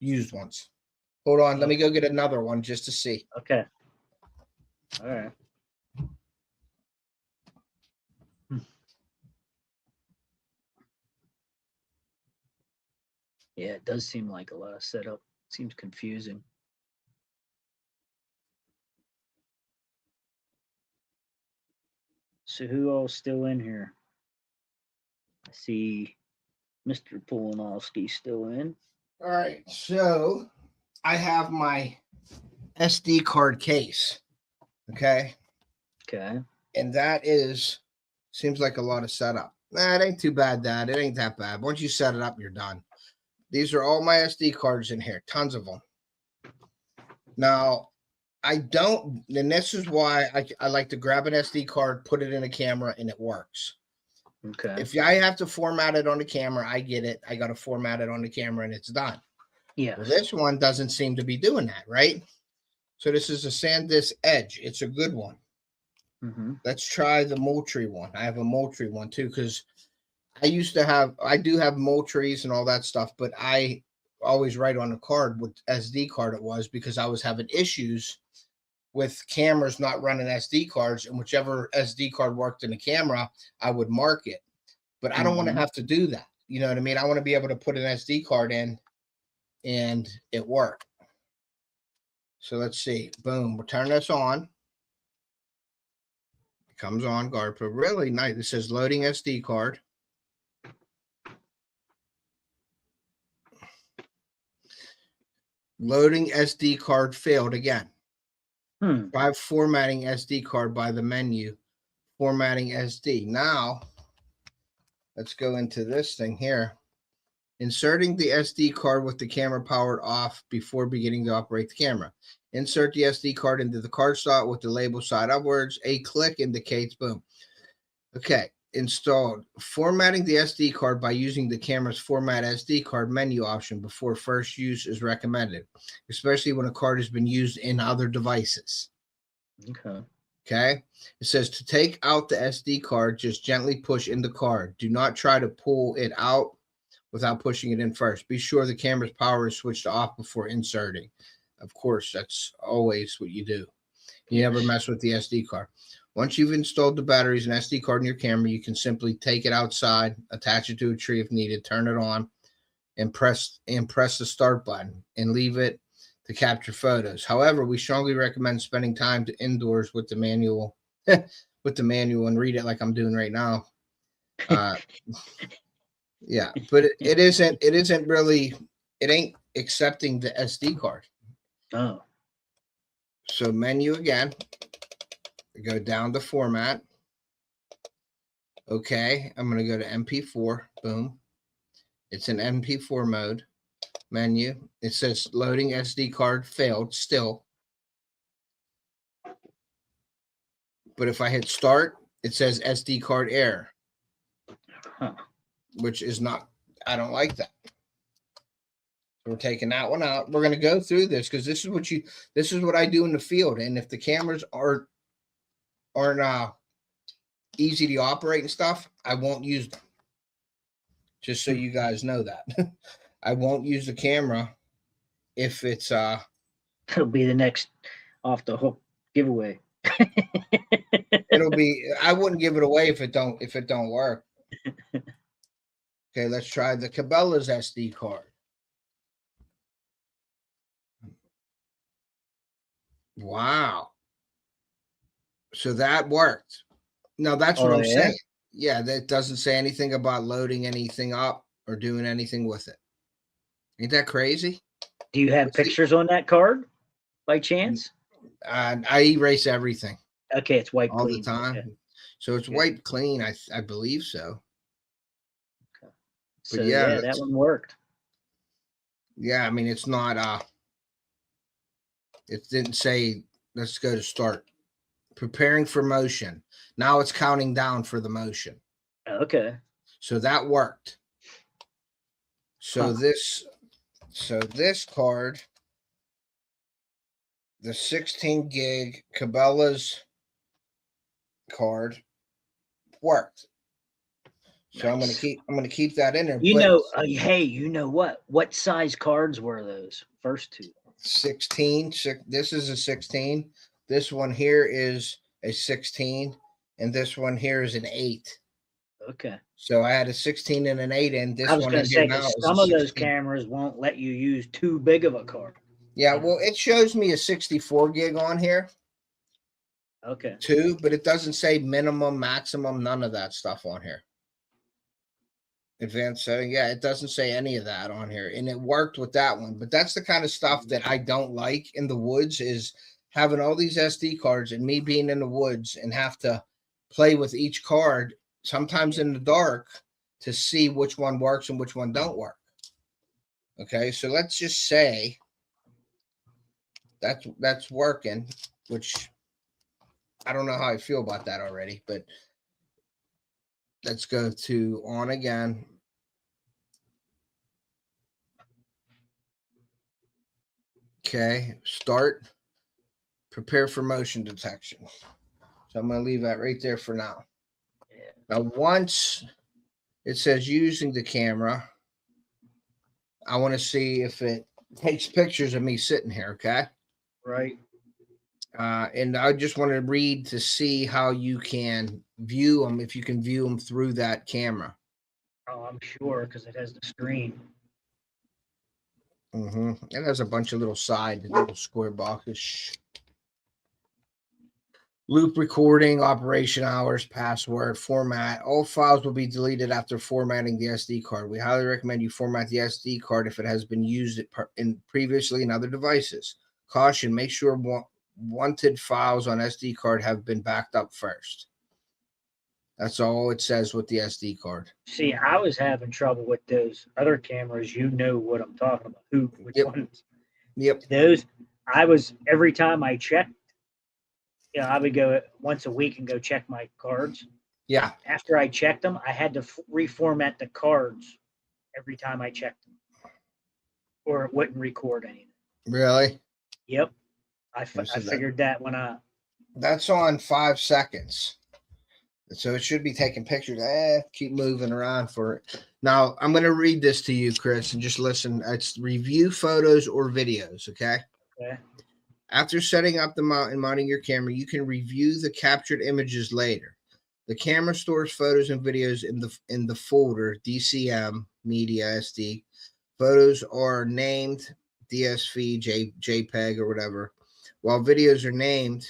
used ones. Hold on. Let me go get another one just to see. Okay. All right. Yeah, it does seem like a lot of setup. Seems confusing. So who all's still in here? I see Mr. Pulinowski still in. All right. So I have my SD card case. Okay. Okay. And that seems like a lot of setup. Nah, it ain't too bad, Dad. It ain't that bad. Once you set it up, you're done. These are all my SD cards in here, tons of them. Now, I don't, and this is why I like to grab an SD card, put it in a camera, and it works. Okay. If I have to format it on the camera, I get it. I got to format it on the camera, and it's done. Yes. Well, this one doesn't seem to be doing that, right? So this is a SanDisk Edge. It's a good one. Mm-hmm. Let's try the Moultrie one. I have a Moultrie one too, because I do have Moultries and all that stuff, but I always write on a card what SD card it was because I was having issues with cameras not running SD cards, and whichever SD card worked in the camera, I would mark it. But I don't want to have to do that. You know what I mean? I want to be able to put an SD card in and it worked. So let's see. Boom. We'll turn this on. It comes on, GardePro. Really nice. It says loading SD card. Loading SD card failed again. Try formatting SD card by the menu. Formatting SD. Now, let's go into this thing here. Inserting the SD card with the camera powered off before beginning to operate the camera. Insert the SD card into the card slot with the label side upwards. A click indicates, boom. Okay, installed. Formatting the SD card by using the camera's Format SD card menu option before first use is recommended, especially when a card has been used in other devices. Okay. It says to take out the SD card, just gently push in the card. Do not try to pull it out without pushing it in first. Be sure the camera's power is switched off before inserting. Of course, that's always what you do. You never mess with the SD card. Once you've installed the batteries and SD card in your camera, you can simply take it outside, attach it to a tree if needed, turn it on, and press the start button and leave it to capture photos. However, we strongly recommend spending time indoors with the manual, and read it like I'm doing right now. Yeah, but it isn't really, it ain't accepting the SD card. Oh. So menu again, go down to format. Okay, I'm going to go to MP4. Boom. It's in MP4 mode. Menu. It says loading SD card failed still. But if I hit start, it says SD card error. Which is not, I don't like that. So we're taking that one out. We're going to go through this because this is what I do in the field. And if the cameras aren't easy to operate and stuff, I won't use them. Just so you guys know that. I won't use the camera if it's it'll be the next off the hook giveaway. It'll be, I wouldn't give it away if it don't work. Okay, let's try the Cabela's SD card. Wow. So that worked. Now that's what I'm saying. Yeah, that doesn't say anything about loading anything up or doing anything with it. Ain't that crazy? Do you have pictures on that card by chance? I erase everything. Okay, it's wiped all clean. the time. Okay. So it's wiped clean. I believe so. Okay. So but yeah, that one worked. Yeah, I mean it's not it didn't say let's go to start. Preparing for motion. Now it's counting down for the motion. Okay. So that worked. So this card, the 16 gig Cabela's card worked. So nice. I'm gonna keep that in there. You know, hey, you know what? What size cards were those first two? 16. This is a 16. This one here is a 16, and this one here is an 8. Okay. So I had a 16 and an 8, and this I was one going to say, some of those cameras won't let you use too big of a card. Yeah, well, it shows me a 64 gig on here. Okay. Too, but it doesn't say minimum, maximum, none of that stuff on here. Advanced setting, yeah, it doesn't say any of that on here, and it worked with that one. But that's the kind of stuff that I don't like in the woods, is having all these SD cards and me being in the woods and have to play with each card, sometimes in the dark, to see which one works and which one don't work. Okay, so let's just say that's working, which I don't know how I feel about that already, but let's go to on again. Okay, start, prepare for motion detection. So I'm going to leave that right there for now. Yeah. Now, once it says using the camera, I want to see if it takes pictures of me sitting here, okay? Right. And I just want to read to see how you can view them, if you can view them through that camera. Oh, I'm sure, because it has the screen. It has a bunch of little square boxes. Loop recording, operation hours, password, format. All files will be deleted after formatting the SD card. We highly recommend you format the SD card if it has been used previously in other devices. Caution, make sure wanted files on SD card have been backed up first. That's all it says with the SD card. See, I was having trouble with those other cameras. You know what I'm talking about. Which ones? Yep. Those, every time I checked, I would go once a week and go check my cards. Yeah. After I checked them, I had to reformat the cards every time I checked them, or it wouldn't record anything. Really? Yep. I figured that when That's on 5 seconds. So it should be taking pictures. Keep moving around for it. Now, I'm going to read this to you, Chris, and just listen. It's review photos or videos, okay? Okay. After setting up the mount and mounting your camera, you can review the captured images later. The camera stores photos and videos in the folder DCM, Media, SD. Photos are named DSV, JPEG, or whatever. While videos are named,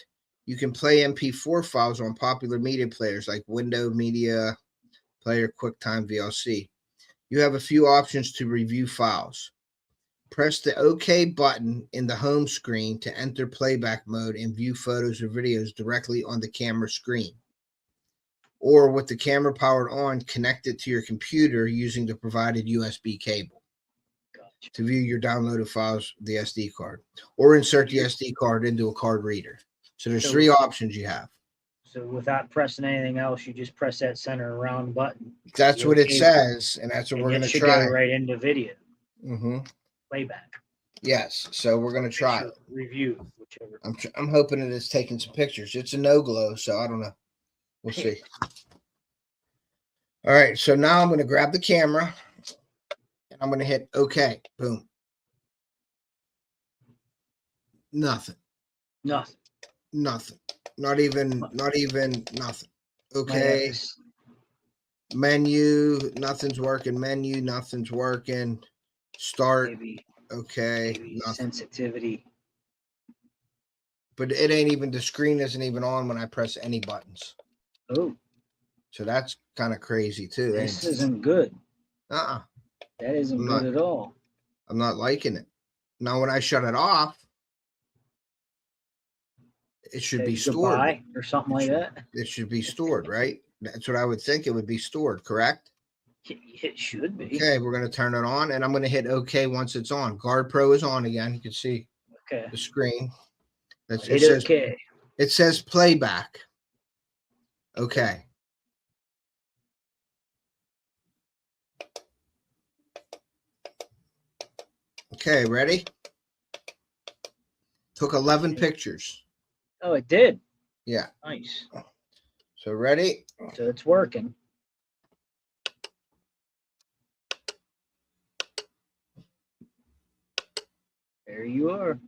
you can play MP4 files on popular media players like Window Media Player, QuickTime, VLC. You have a few options to review files. Press the OK button in the home screen to enter playback mode and view photos or videos directly on the camera screen. Or with the camera powered on, connect it to your computer using the provided USB cable. Gotcha. To view your downloaded files, the SD card, or insert the SD card into a card reader. So there's 3 options you have. So without pressing anything else, you just press that center round button. That's what it says, and that's what we're going to try. Go right into video. Mm-hmm. Playback. Yes, so we're going to try it. Review, whichever. I'm hoping it is taking some pictures. It's a no glow, so I don't know. We'll see. All right, so now I'm going to grab the camera, and I'm going to hit OK. Boom. Nothing. Nothing. Nothing. Not even nothing. Okay. Menu, nothing's working. Menu, nothing's working. Start. Maybe, okay. Maybe sensitivity. But it ain't even, the screen isn't even on when I press any buttons. Oh. So that's kind of crazy too. This isn't good. That isn't good at all. I'm not liking it. Now when I shut it off, it should be stored or something like that. It should be stored, right? That's what I would think. It would be stored, correct? It should be. Okay, we're going to turn it on, and I'm going to hit OK once it's on. GardePro is on again. You can see the screen. It says playback. Okay. Okay, ready? Took 11 pictures. Oh, it did? Yeah. Nice. So ready? So it's working. There you are.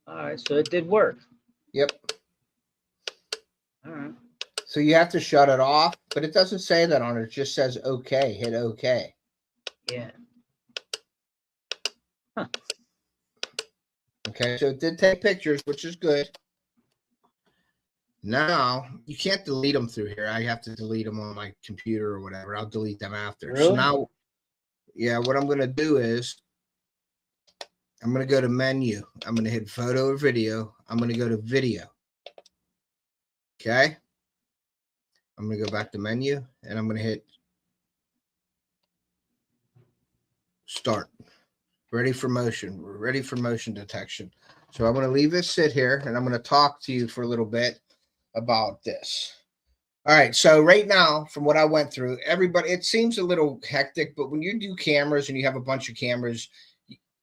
All right, so it did work. Yep. All right. So you have to shut it off, but it doesn't say that on it. It just says OK. Hit OK. Yeah. Huh. Okay, so it did take pictures, which is good. Now, you can't delete them through here. I have to delete them on my computer or whatever. I'll delete them after. Really? So now, yeah, what I'm going to do is I'm going to go to menu. I'm going to hit photo or video. I'm going to go to video. Okay. I'm going to go back to menu, and I'm going to hit start. Ready for motion. We're ready for motion detection. So I'm going to leave this sit here, and I'm going to talk to you for a little bit about this. All right. So right now, from what I went through, everybody, it seems a little hectic, but when you do cameras and you have a bunch of cameras,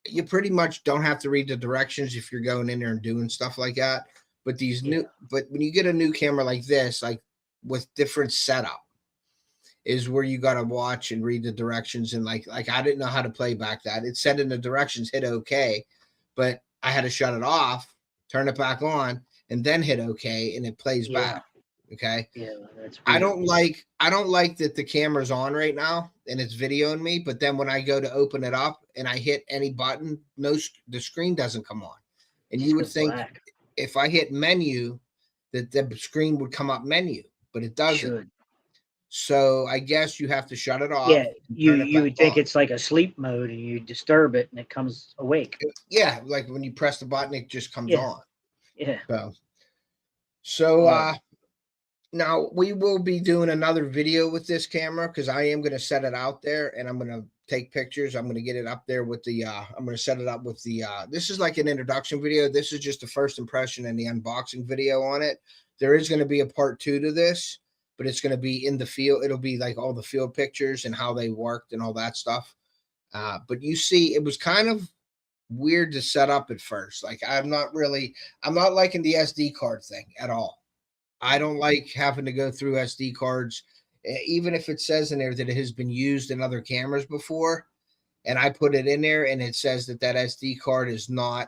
you pretty much don't have to read the directions if you're going in there and doing stuff like that. But but when you get a new camera like this, like with different setup, is where you got to watch and read the directions. And like I didn't know how to play back that. It said in the directions, hit OK, but I had to shut it off, turn it back on, and then hit OK, and it plays back. Okay. Yeah, that's weird. I don't like that the camera's on right now and it's videoing me, but then when I go to open it up and I hit any button, the screen doesn't come on. And you would think if I hit menu that the screen would come up menu, but it doesn't. So I guess you have to shut it off. Yeah, And you turn it back would think on. it's like a sleep mode, and you disturb it, and it comes awake. Yeah, like when you press the button, it just comes on. Yeah. So now we will be doing another video with this camera because I am going to set it out there and I'm going to take pictures. I'm going to get it up there with the, I'm going to set it up with the, this is like an introduction video. This is just the first impression and the unboxing video on it. There is going to be a part 2 to this, but it's going to be in the field. It'll be like all the field pictures and how they worked and all that stuff. But you see, it was kind of weird to set up at first. Like I'm not liking the SD card thing at all. I don't like having to go through SD cards, even if it says in there that it has been used in other cameras before, and I put it in there and it says that SD card is not,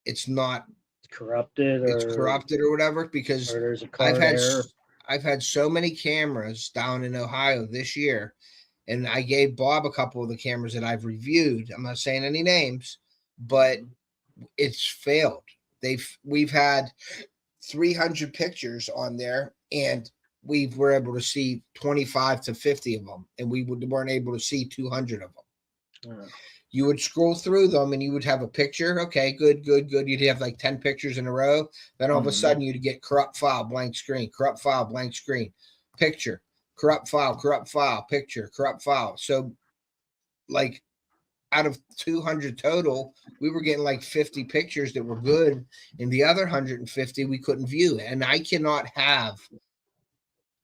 it's not corrupted, it's corrupted or whatever, because there's a card error. I've had so many cameras down in Ohio this year, and I gave Bob a couple of the cameras that I've reviewed. I'm not saying any names, but it's failed. We've had 300 pictures on there, and we were able to see 25 to 50 of them, and we weren't able to see 200 of them. You would scroll through them and you would have a picture. Okay, good. You'd have like 10 pictures in a row. Then all of a sudden you'd get corrupt file, blank screen, corrupt file, blank screen, picture, corrupt file, picture, corrupt file. So like out of 200 total, we were getting like 50 pictures that were good, and the other 150 we couldn't view. And I cannot have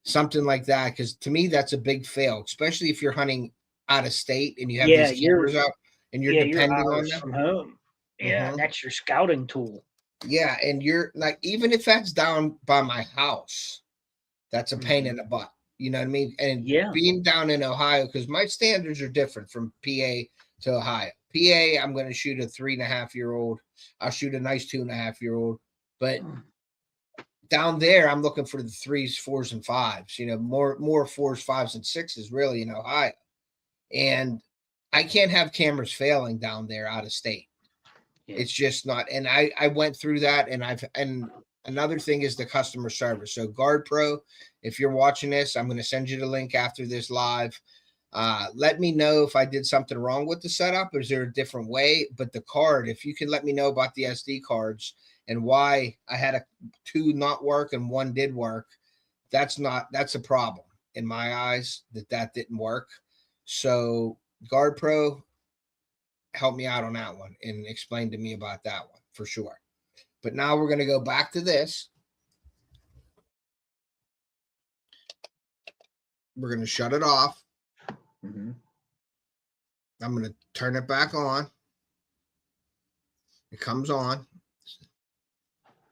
something like that, because to me that's a big fail, especially if you're hunting out of state and you have these cameras out and you're depending on them from home. Yeah, that's your scouting tool. Yeah, and you're like, even if that's down by my house, that's a pain in the butt. You know what I mean? And being down in Ohio, because my standards are different from PA to Ohio. PA, I'm going to shoot a 3.5-year-old. I'll shoot a nice 2.5-year-old. But down there, I'm looking for the 3s, 4s, and 5s. You know, more 4s, 5s, and 6s really in Ohio. And I can't have cameras failing down there out of state. Yeah. It's just not. And I went through that, and another thing is the customer service. So GardePro, if you're watching this, I'm going to send you the link after this live. Let me know if I did something wrong with the setup. Or is there a different way? But the card, if you can let me know about the SD cards and why I had 2 not work and 1 did work, that's a problem in my eyes, that didn't work. So GardePro, help me out on that one and explain to me about that one for sure. But now we're going to go back to this. We're going to shut it off. I'm going to turn it back on. It comes on.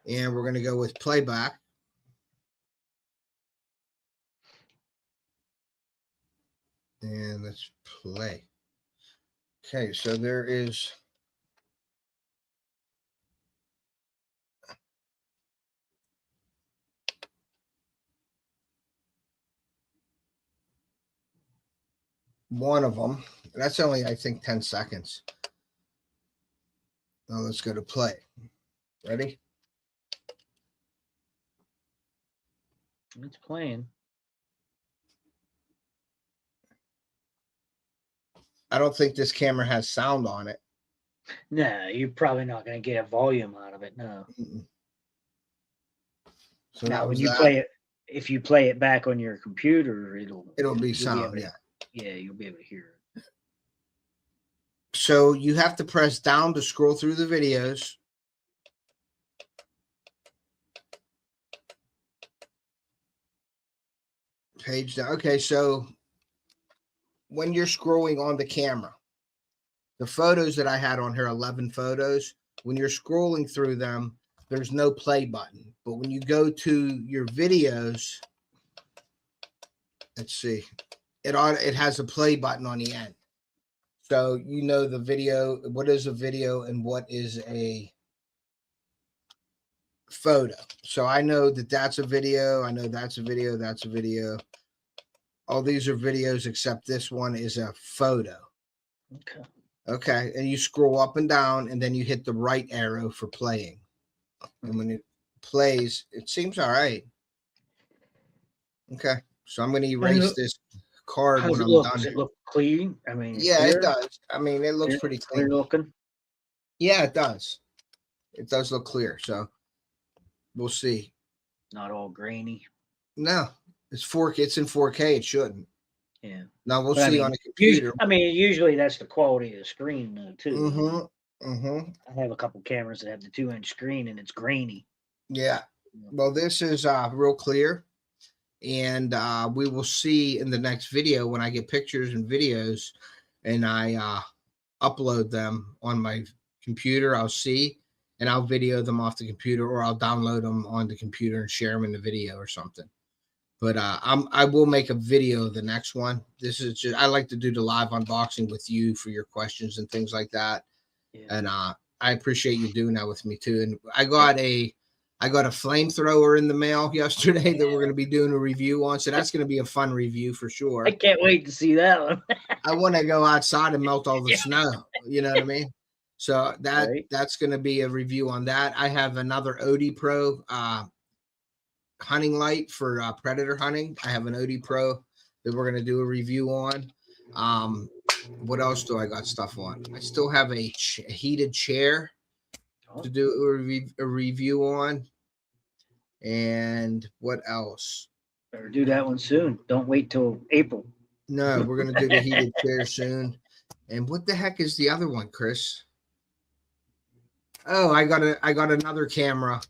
And we're going to go with playback. And let's play. Okay, so there is one of them. That's only, I think, 10 seconds. Now let's go to play. Ready? It's playing. I don't think this camera has sound on it. No, you're probably not going to get a volume out of it. No. So now, when you play it, if you play it back on your computer, it'll be sound. Yeah, you'll be able to hear it. So you have to press down to scroll through the videos. Page down. Okay, so when you're scrolling on the camera, the photos that I had on here, 11 photos, when you're scrolling through them, there's no play button. But when you go to your videos, let's see, it has a play button on the end. So you know the video, what is a video and what is a photo. So I know that that's a video. I know that's a video. That's a video. All these are videos except this one is a photo. Okay. And you scroll up and down, and then you hit the right arrow for playing. And when it plays, it seems all right. Okay. So I'm going to How's erase it, this card how's when it I'm look? done. Does it look clean? I mean, Yeah, it clear? does. I mean, it looks pretty Clear clean. looking? Yeah, it does. It does look clear. So we'll see. Not all grainy. No, it's 4K. It's in 4K. It shouldn't. Yeah. Now we'll But see on a computer. usually that's the quality of the screen though too. Mm-hmm. Mm-hmm. I have a couple cameras that have the 2-inch screen and it's grainy. Yeah. Well, this is real clear. And we will see in the next video when I get pictures and videos and I upload them on my computer. I'll see and I'll video them off the computer, or I'll download them on the computer and share them in the video or something. But I will make a video of the next one. This is just, I like to do the live unboxing with you for your questions and things like that. Yeah. And I appreciate you doing that with me too. And I got a flamethrower in the mail yesterday that we're going to be doing a review on. So that's going to be a fun review for sure. I can't wait to see that one. I want to go outside and melt all the snow. You know what I mean? So that's going to be a review on that. I have another OD-Pro hunting light for predator hunting. I have an OD-Pro that we're going to do a review on. What else do I got stuff on? I still have a heated chair to do a review on. And what else? Better do that one soon. Don't wait till April. No, we're going to do the heated chair soon. And what the heck is the other one, Chris? Oh, I got another camera.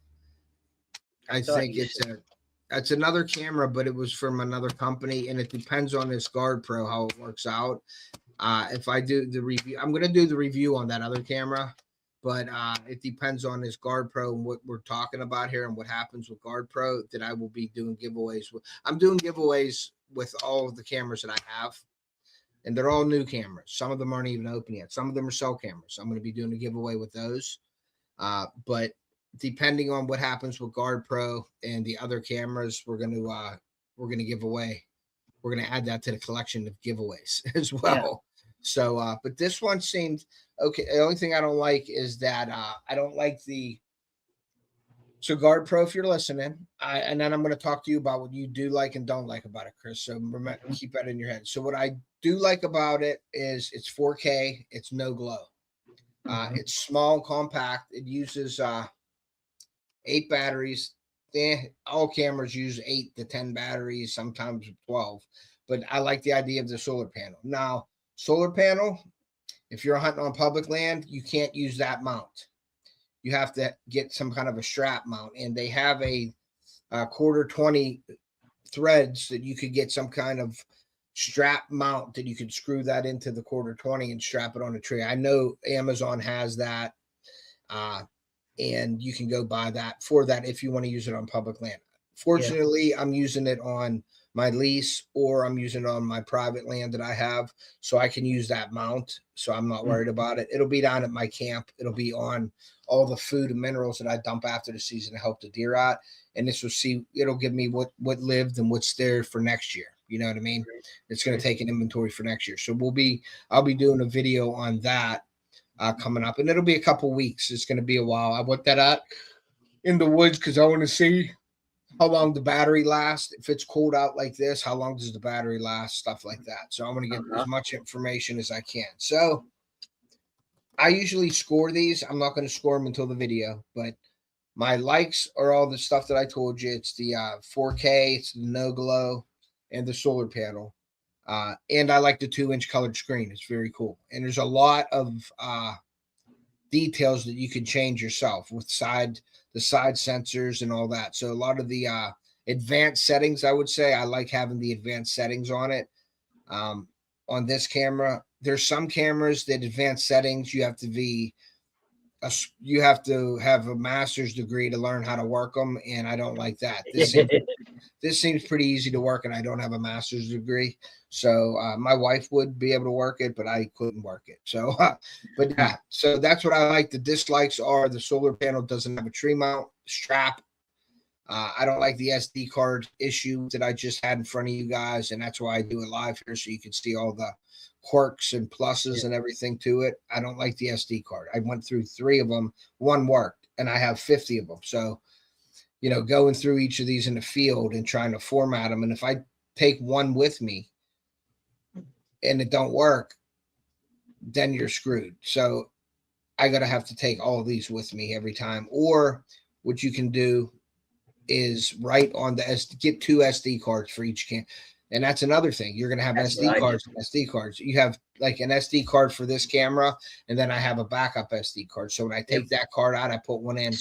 I think it's another camera, but it was from another company, and it depends on this GardePro how it works out. If I do the review, I'm going to do the review on that other camera, but it depends on this GardePro and what we're talking about here and what happens with GardePro that I will be doing giveaways with. I'm doing giveaways with all of the cameras that I have, and they're all new cameras. Some of them aren't even open yet. Some of them are cell cameras. I'm going to be doing a giveaway with those. But depending on what happens with GardePro and the other cameras, we're going to give away. We're going to add that to the collection of giveaways as well. Yeah. So, but this one seemed okay. The only thing I don't like is that I don't like so GardePro, if you're listening, and then I'm going to talk to you about what you do like and don't like about it, Chris. So remember, keep that in your head. So what I do like about it is it's 4K. It's no glow. It's small and compact. It uses 8 batteries. All cameras use 8 to 10 batteries, sometimes 12. But I like the idea of the solar panel. Now, solar panel, if you're hunting on public land, you can't use that mount. You have to get some kind of a strap mount, and they have a quarter 20 threads that you could get some kind of strap mount that you could screw that into the quarter 20 and strap it on a tree. I know Amazon has that, and you can go buy that for that if you want to use it on public land. Fortunately, yeah. I'm using it on my lease, or I'm using it on my private land that I have, so I can use that mount. So I'm not worried about it. It'll be down at my camp. It'll be on all the food and minerals that I dump after the season to help the deer out. And this will it'll give me what lived and what's there for next year. You know what I mean? It's going to take an inventory for next year. So I'll be doing a video on that coming up, and it'll be a couple weeks. It's going to be a while. I want that out in the woods because I want to see how long the battery lasts. If it's cold out like this, how long does the battery last? Stuff like that. So I'm going to get as much information as I can. So I usually score these. I'm not going to score them until the video, but my likes are all the stuff that I told you. It's the 4K, it's the no glow, and the solar panel. And I like the 2-inch colored screen. It's very cool. And there's a lot of details that you can change yourself with the side sensors and all that. So a lot of the advanced settings, I would say, I like having the advanced settings on it. On this camera, there's some cameras that advanced settings, you have to have a master's degree to learn how to work them, and I don't like that. This seems pretty easy to work, and I don't have a master's degree. So my wife would be able to work it, but I couldn't work it. So, but yeah, so that's what I like. The dislikes are the solar panel doesn't have a tree mount strap. I don't like the SD card issue that I just had in front of you guys, and that's why I do it live here so you can see all the quirks and pluses and everything to it. I don't like the SD card. I went through 3 of them. 1 worked, and I have 50 of them. So you know, going through each of these in the field and trying to format them. And if I take one with me and it don't work, then you're screwed. So I gotta have to take all of these with me every time. Or what you can do is write on the get 2 SD cards for each can. And that's another thing. You're gonna have SD cards and SD cards. You have like an SD card for this camera, and then I have a backup SD card. So when I take that card out, I put one in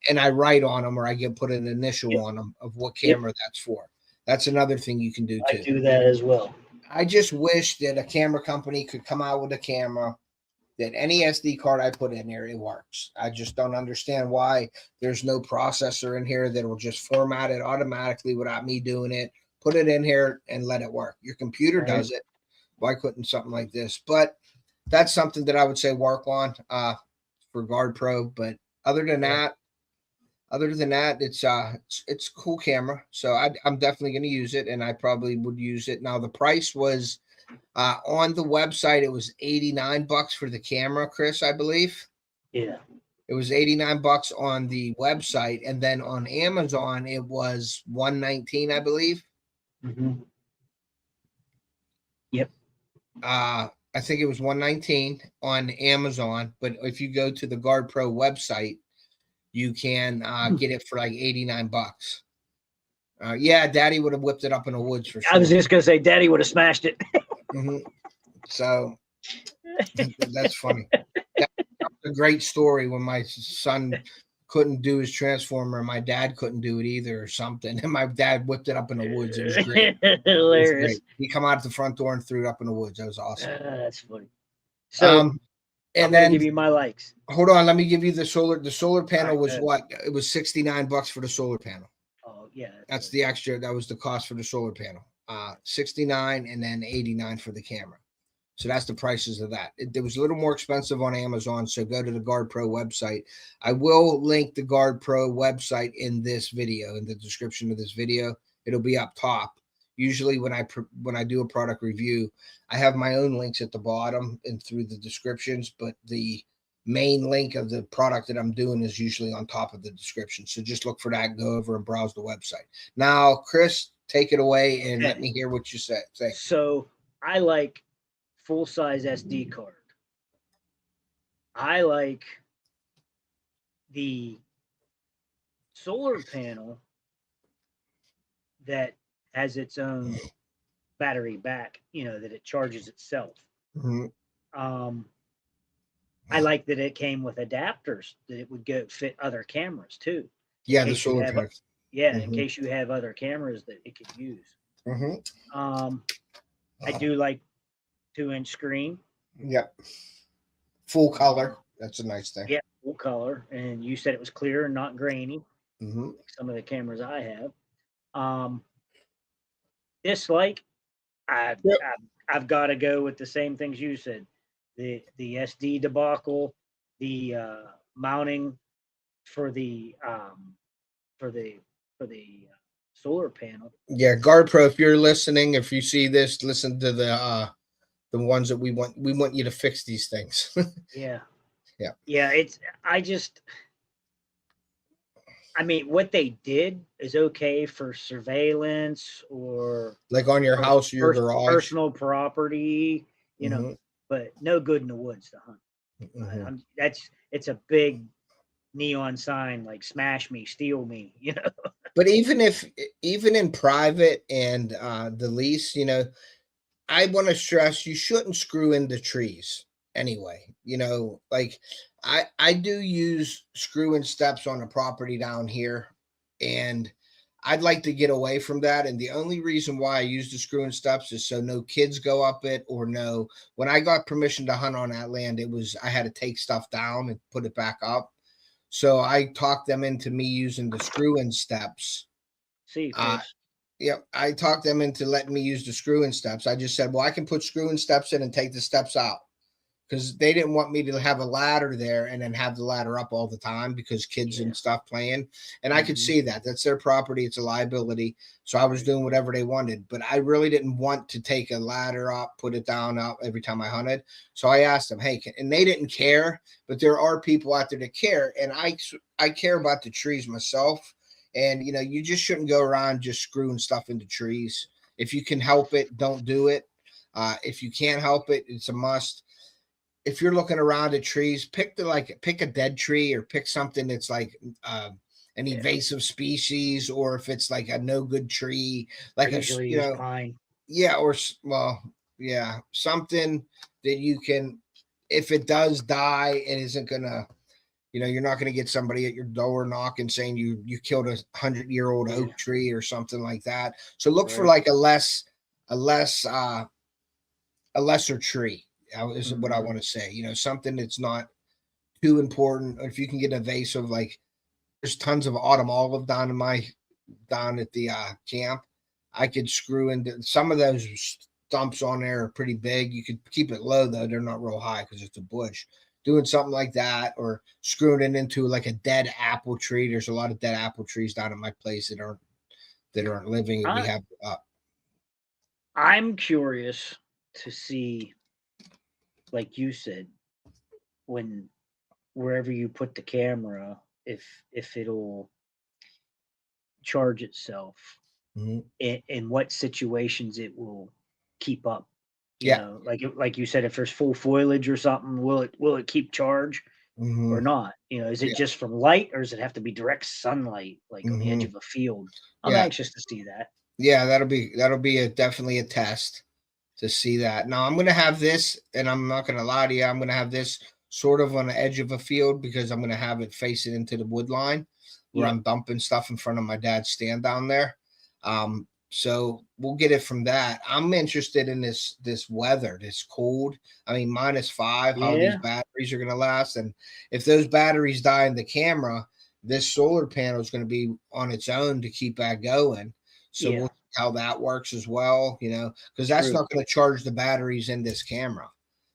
and I write on them, or I put an initial on them of what camera that's for. That's another thing you can do too. I do that as well. I just wish that a camera company could come out with a camera that any SD card I put in there, it works. I just don't understand why there's no processor in here that will just format it automatically without me doing it. Put it in here and let it work. Your computer does it. Why couldn't something like this? But that's something that I would say work on for GardePro. But other than that, it's a cool camera. So I'm definitely going to use it, and I probably would use it. Now the price was on the website, it was $89 for the camera, Chris, I believe. Yeah. It was $89 on the website, and then on Amazon it was $119, I believe. Yep. I think it was $119 on Amazon, but if you go to the GardePro website, you can get it for like $89. Yeah, Daddy would have whipped it up in the woods for sure. I was just gonna say, Daddy would have smashed it. So that's funny. That's a great story when my son couldn't do his transformer and my dad couldn't do it either or something, and my dad whipped it up in the woods. It was great. Hilarious. It was great. He come out the front door and threw it up in the woods. That was awesome. That's funny. So and then give you my likes. Hold on, let me give you the solar panel was what? It was $69 for the solar panel. Oh yeah. That's the extra. That was the cost for the solar panel. 69 and then 89 for the camera. So that's the prices of that. It was a little more expensive on Amazon. So go to the GardePro website. I will link the GardePro website in this video, in the description of this video. It'll be up top. Usually when I do a product review, I have my own links at the bottom and through the descriptions, but the main link of the product that I'm doing is usually on top of the description. So just look for that, go over and browse the website. Now, Chris, take it away and let me hear what you say. So I like full-size SD card. I like the solar panel that has its own battery back, that it charges itself. I like that it came with adapters that it would fit other cameras too. Yeah, the solar panel. Yeah, in case you have other cameras that it could use. I do like 2-inch screen. Yep. Full color. That's a nice thing. Yeah, full color. And you said it was clear and not grainy. Like some of the cameras I have. Dislike, I've got to go with the same things you said. The SD debacle, the mounting for the solar panel. Yeah, GardePro, if you're listening, if you see this, listen to the ones that we want you to fix these things. Yeah. Yeah. I mean, what they did is okay for surveillance or like on your house or your garage, personal property, but no good in the woods to hunt. It's a big neon sign like "smash me, steal me," But even in private and the lease, I want to stress you shouldn't screw into trees anyway. Like I do use screw-in steps on the property down here, and I'd like to get away from that. And the only reason why I use the screw-in steps is so no kids go up it, or when I got permission to hunt on that land, I had to take stuff down and put it back up. So I talked them into me using the screw-in steps. Yep, I talked them into letting me use the screw-in steps. I just said, well, I can put screw-in steps in and take the steps out, because they didn't want me to have a ladder there and then have the ladder up all the time because kids and stuff playing. And I could see that. That's their property. It's a liability. So I was doing whatever they wanted. But I really didn't want to take a ladder up, put it down up every time I hunted. So I asked them, hey, and they didn't care. But there are people out there that care. And I care about the trees myself. And, you know, you just shouldn't go around just screwing stuff into trees. If you can help it, don't do it. If you can't help it, it's a must. If you're looking around at trees, pick a dead tree, or pick something that's like an invasive species, or if it's like a no good tree, I like usually use pine. yeah, or yeah, something that you can, if it does die, it isn't gonna, you know, you're not going to get somebody at your door knocking saying you killed a 100-year-old oak tree or something like that. So look for like a lesser tree. Is what I want to say. You know, something that's not too important. If you can get a vase of, like, there's tons of autumn olive down at the camp. I could screw into some of those stumps on there are pretty big. You could keep it low though; they're not real high because it's a bush. Doing something like that, or screwing it into like a dead apple tree. There's a lot of dead apple trees down at my place that aren't living, and we have up. I'm curious to see, like you said, when wherever you put the camera, if it'll charge itself, in what situations it will keep up. You know, like you said, if there's full foliage or something, will it keep charge or not? You know, is it just from light, or does it have to be direct sunlight, like on the edge of a field? I'm anxious to see that. Yeah, that'll be definitely a test to see that. Now I'm gonna have this, and I'm not gonna lie to you, I'm gonna have this sort of on the edge of a field because I'm gonna have it facing into the wood line where I'm dumping stuff in front of my dad's stand down there. So we'll get it from that. I'm interested in this weather, this cold. I mean, -5, how these batteries are gonna last. And if those batteries die in the camera, this solar panel is gonna be on its own to keep that going. So we'll see how that works as well, you know, because that's not going to charge the batteries in this camera.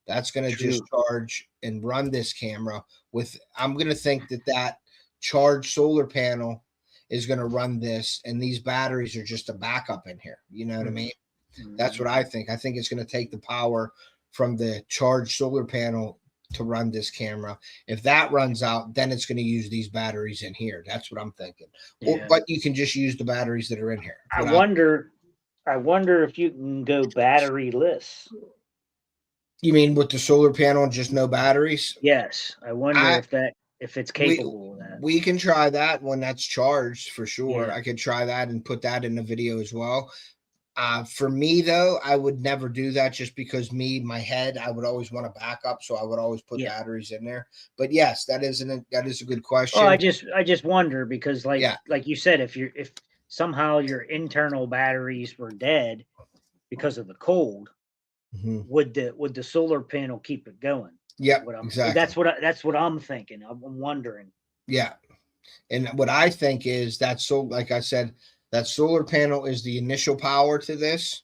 That's going to just charge and run this camera with, I'm going to think that charged solar panel is going to run this, and these batteries are just a backup in here. You know what I mean? That's what I think. I think it's going to take the power from the charged solar panel to run this camera. If that runs out, then it's going to use these batteries in here. That's what I'm thinking. But you can just use the batteries that are in here. I wonder if you can go batteryless. You mean with the solar panel and just no batteries? Yes. I wonder if it's capable of that. We can try that when that's charged for sure. I could try that and put that in the video as well. For me though, I would never do that just because my head, I would always want to back up. So I would always put batteries in there. But yes, that is a good question. Well, I just wonder because like you said, if somehow your internal batteries were dead because of the cold, would the solar panel keep it going? Yeah, exactly. That's what I'm thinking. I'm wondering. Yeah. And what I think is like I said, that solar panel is the initial power to this.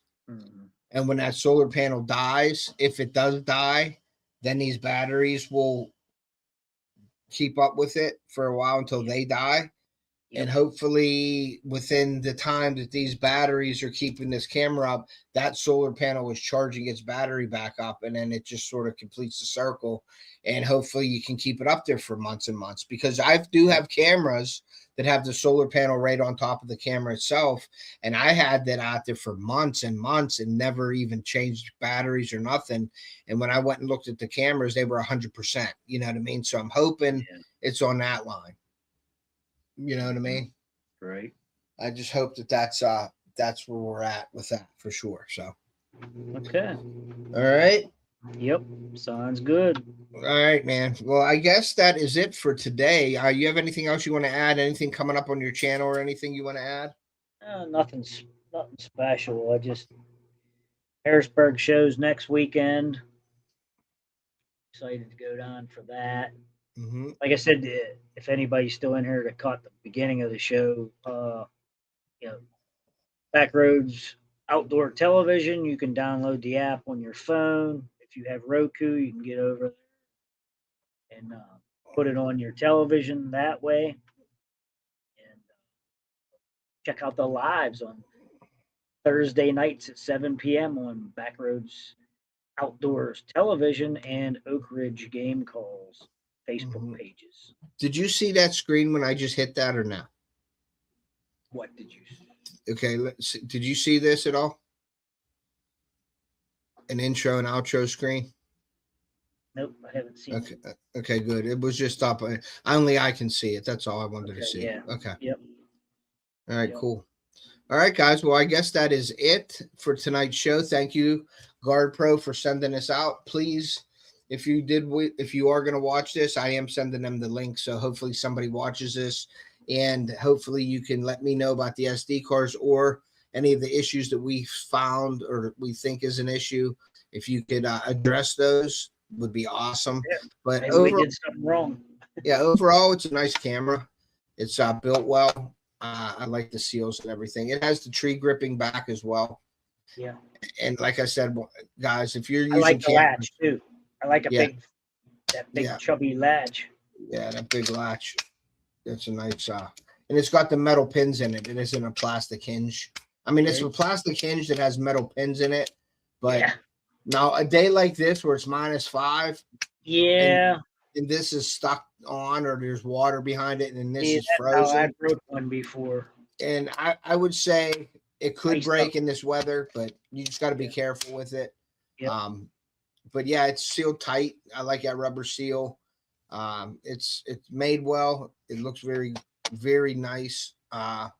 And when that solar panel dies, if it does die, then these batteries will keep up with it for a while until they die. And hopefully within the time that these batteries are keeping this camera up, that solar panel is charging its battery back up, and then it just sort of completes the circle. And hopefully you can keep it up there for months and months, because I do have cameras that have the solar panel right on top of the camera itself. And I had that out there for months and months and never even changed batteries or nothing. And when I went and looked at the cameras, they were 100%, you know what I mean? So I'm hoping it's on that line. You know what I mean? Right. I just hope that's where we're at with that for sure. So. Okay. All right. Yep. Sounds good. All right, man. Well, I guess that is it for today. You have anything else you want to add? Anything coming up on your channel or anything you want to add? Nothing special. I just Harrisburg shows next weekend. Excited to go down for that. Like I said, if anybody's still in here that caught the beginning of the show, Backroads Outdoor Television, you can download the app on your phone. If you have RUKU, you can get over there and put it on your television that way. And check out the lives on Thursday nights at 7 p.m. on Backroads Outdoors Television and Oak Ridge Game Calls Facebook pages. Did you see that screen when I just hit that or no? What did you see? Okay, let's see. Did you see this at all? An intro and outro screen? Nope, I haven't seen Okay, it. okay, good. It was just up. Only I can see it. That's all I wanted to Okay, see. yeah. Okay. Yep. All right, Yep. cool. All right, guys. Well, I guess that is it for tonight's show. Thank you, GardePro, for sending us out. Please, if you are going to watch this, I am sending them the link. So hopefully somebody watches this, and hopefully you can let me know about the SD cards or any of the issues that we found or we think is an issue. If you could address those, would be awesome. Yeah. But Maybe we did something wrong. yeah, overall, it's a nice camera. It's built well. I like the seals and everything. It has the tree gripping back as well. Yeah. And like I said, guys, if you're I using like the cameras, latch too. I like that big chubby latch. Yeah, that big latch. That's a nice and it's got the metal pins in it. It isn't a plastic hinge. I mean, it's a plastic hinge that has metal pins in it, but now a day like this where it's -5, and this is stuck on or there's water behind it and this is frozen. I broke one before. And I would say it could break in this weather, but you just got to be careful with it. Yep. But yeah, it's sealed tight. I like that rubber seal. It's made well. It looks very, very nice. The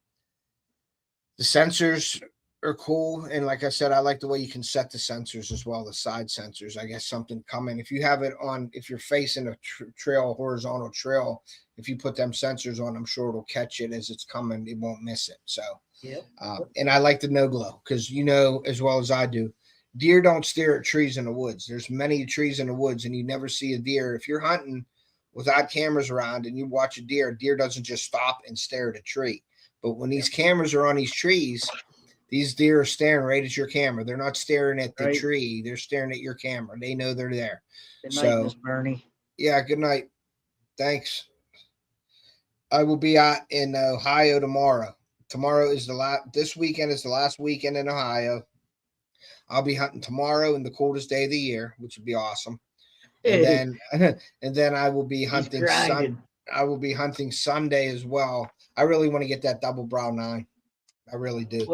sensors are cool. And like I said, I like the way you can set the sensors as well, the side sensors. I guess something coming. If you have it on, if you're facing a trail, horizontal trail, if you put them sensors on, I'm sure it'll catch it as it's coming. It won't miss it. So, and I like the no glow because you know as well as I do, deer don't stare at trees in the woods. There's many trees in the woods and you never see a deer. If you're hunting without cameras around and you watch a deer doesn't just stop and stare at a tree. But when these cameras are on these trees, these deer are staring right at your camera. They're not staring at the tree. They're staring at your camera. They know they're there. Good night, Miss Bernie. Yeah, good night. Thanks. I will be out in Ohio tomorrow. Tomorrow is this weekend is the last weekend in Ohio. I'll be hunting tomorrow in the coldest day of the year, which would be awesome. And then I will be hunting I will be hunting Sunday as well. I really want to get that double brow 9. I really do.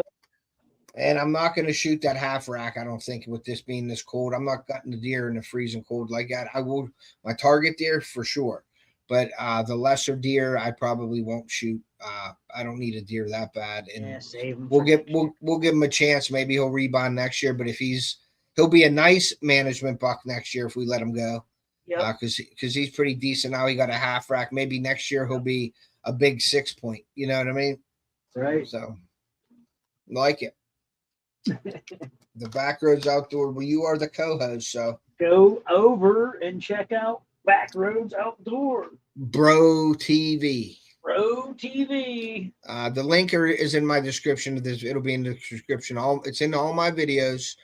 And I'm not going to shoot that half rack, I don't think, with this being this cold. I'm not cutting the deer in the freezing cold like that. I will my target deer for sure. But the lesser deer, I probably won't shoot. I don't need a deer that bad. And save him. We'll give him a chance. Maybe he'll rebound next year. But if he'll be a nice management buck next year if we let him go. Yeah. Because he's pretty decent now. He got a half rack. Maybe next year he'll be a big 6-point. You know what I mean? Right. So like it. The Backroads Outdoors. Well, you are the co-host, so go over and check out Backroads Outdoors. Bro TV. Bro TV. The link is in my description of this. It'll be in the description. It's in all my videos,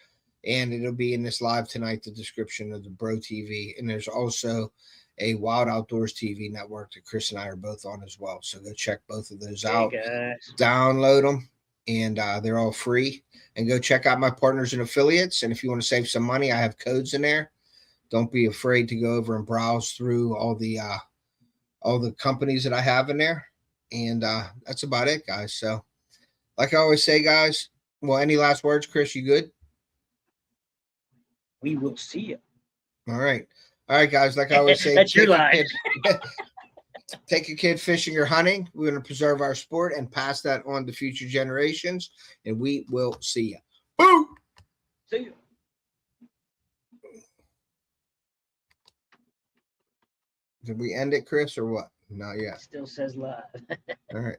and it'll be in this live tonight. The description of the Bro TV, and there's also a Wild Outdoors TV network that Chris and I are both on as well. So go check both of those out. Guys. Download them, and they're all free. And go check out my partners and affiliates. And if you want to save some money, I have codes in there. Don't be afraid to go over and browse through all the companies that I have in there. And that's about it, guys. So like I always say, guys, well, any last words, Chris? You good? We will see you. All right. All right, guys. Like I always say, that's your line. Take a kid fishing or hunting. We're going to preserve our sport and pass that on to future generations. And we will see you. Boom! See you. Did we end it, Chris, or what? Not yet. It still says live. All right.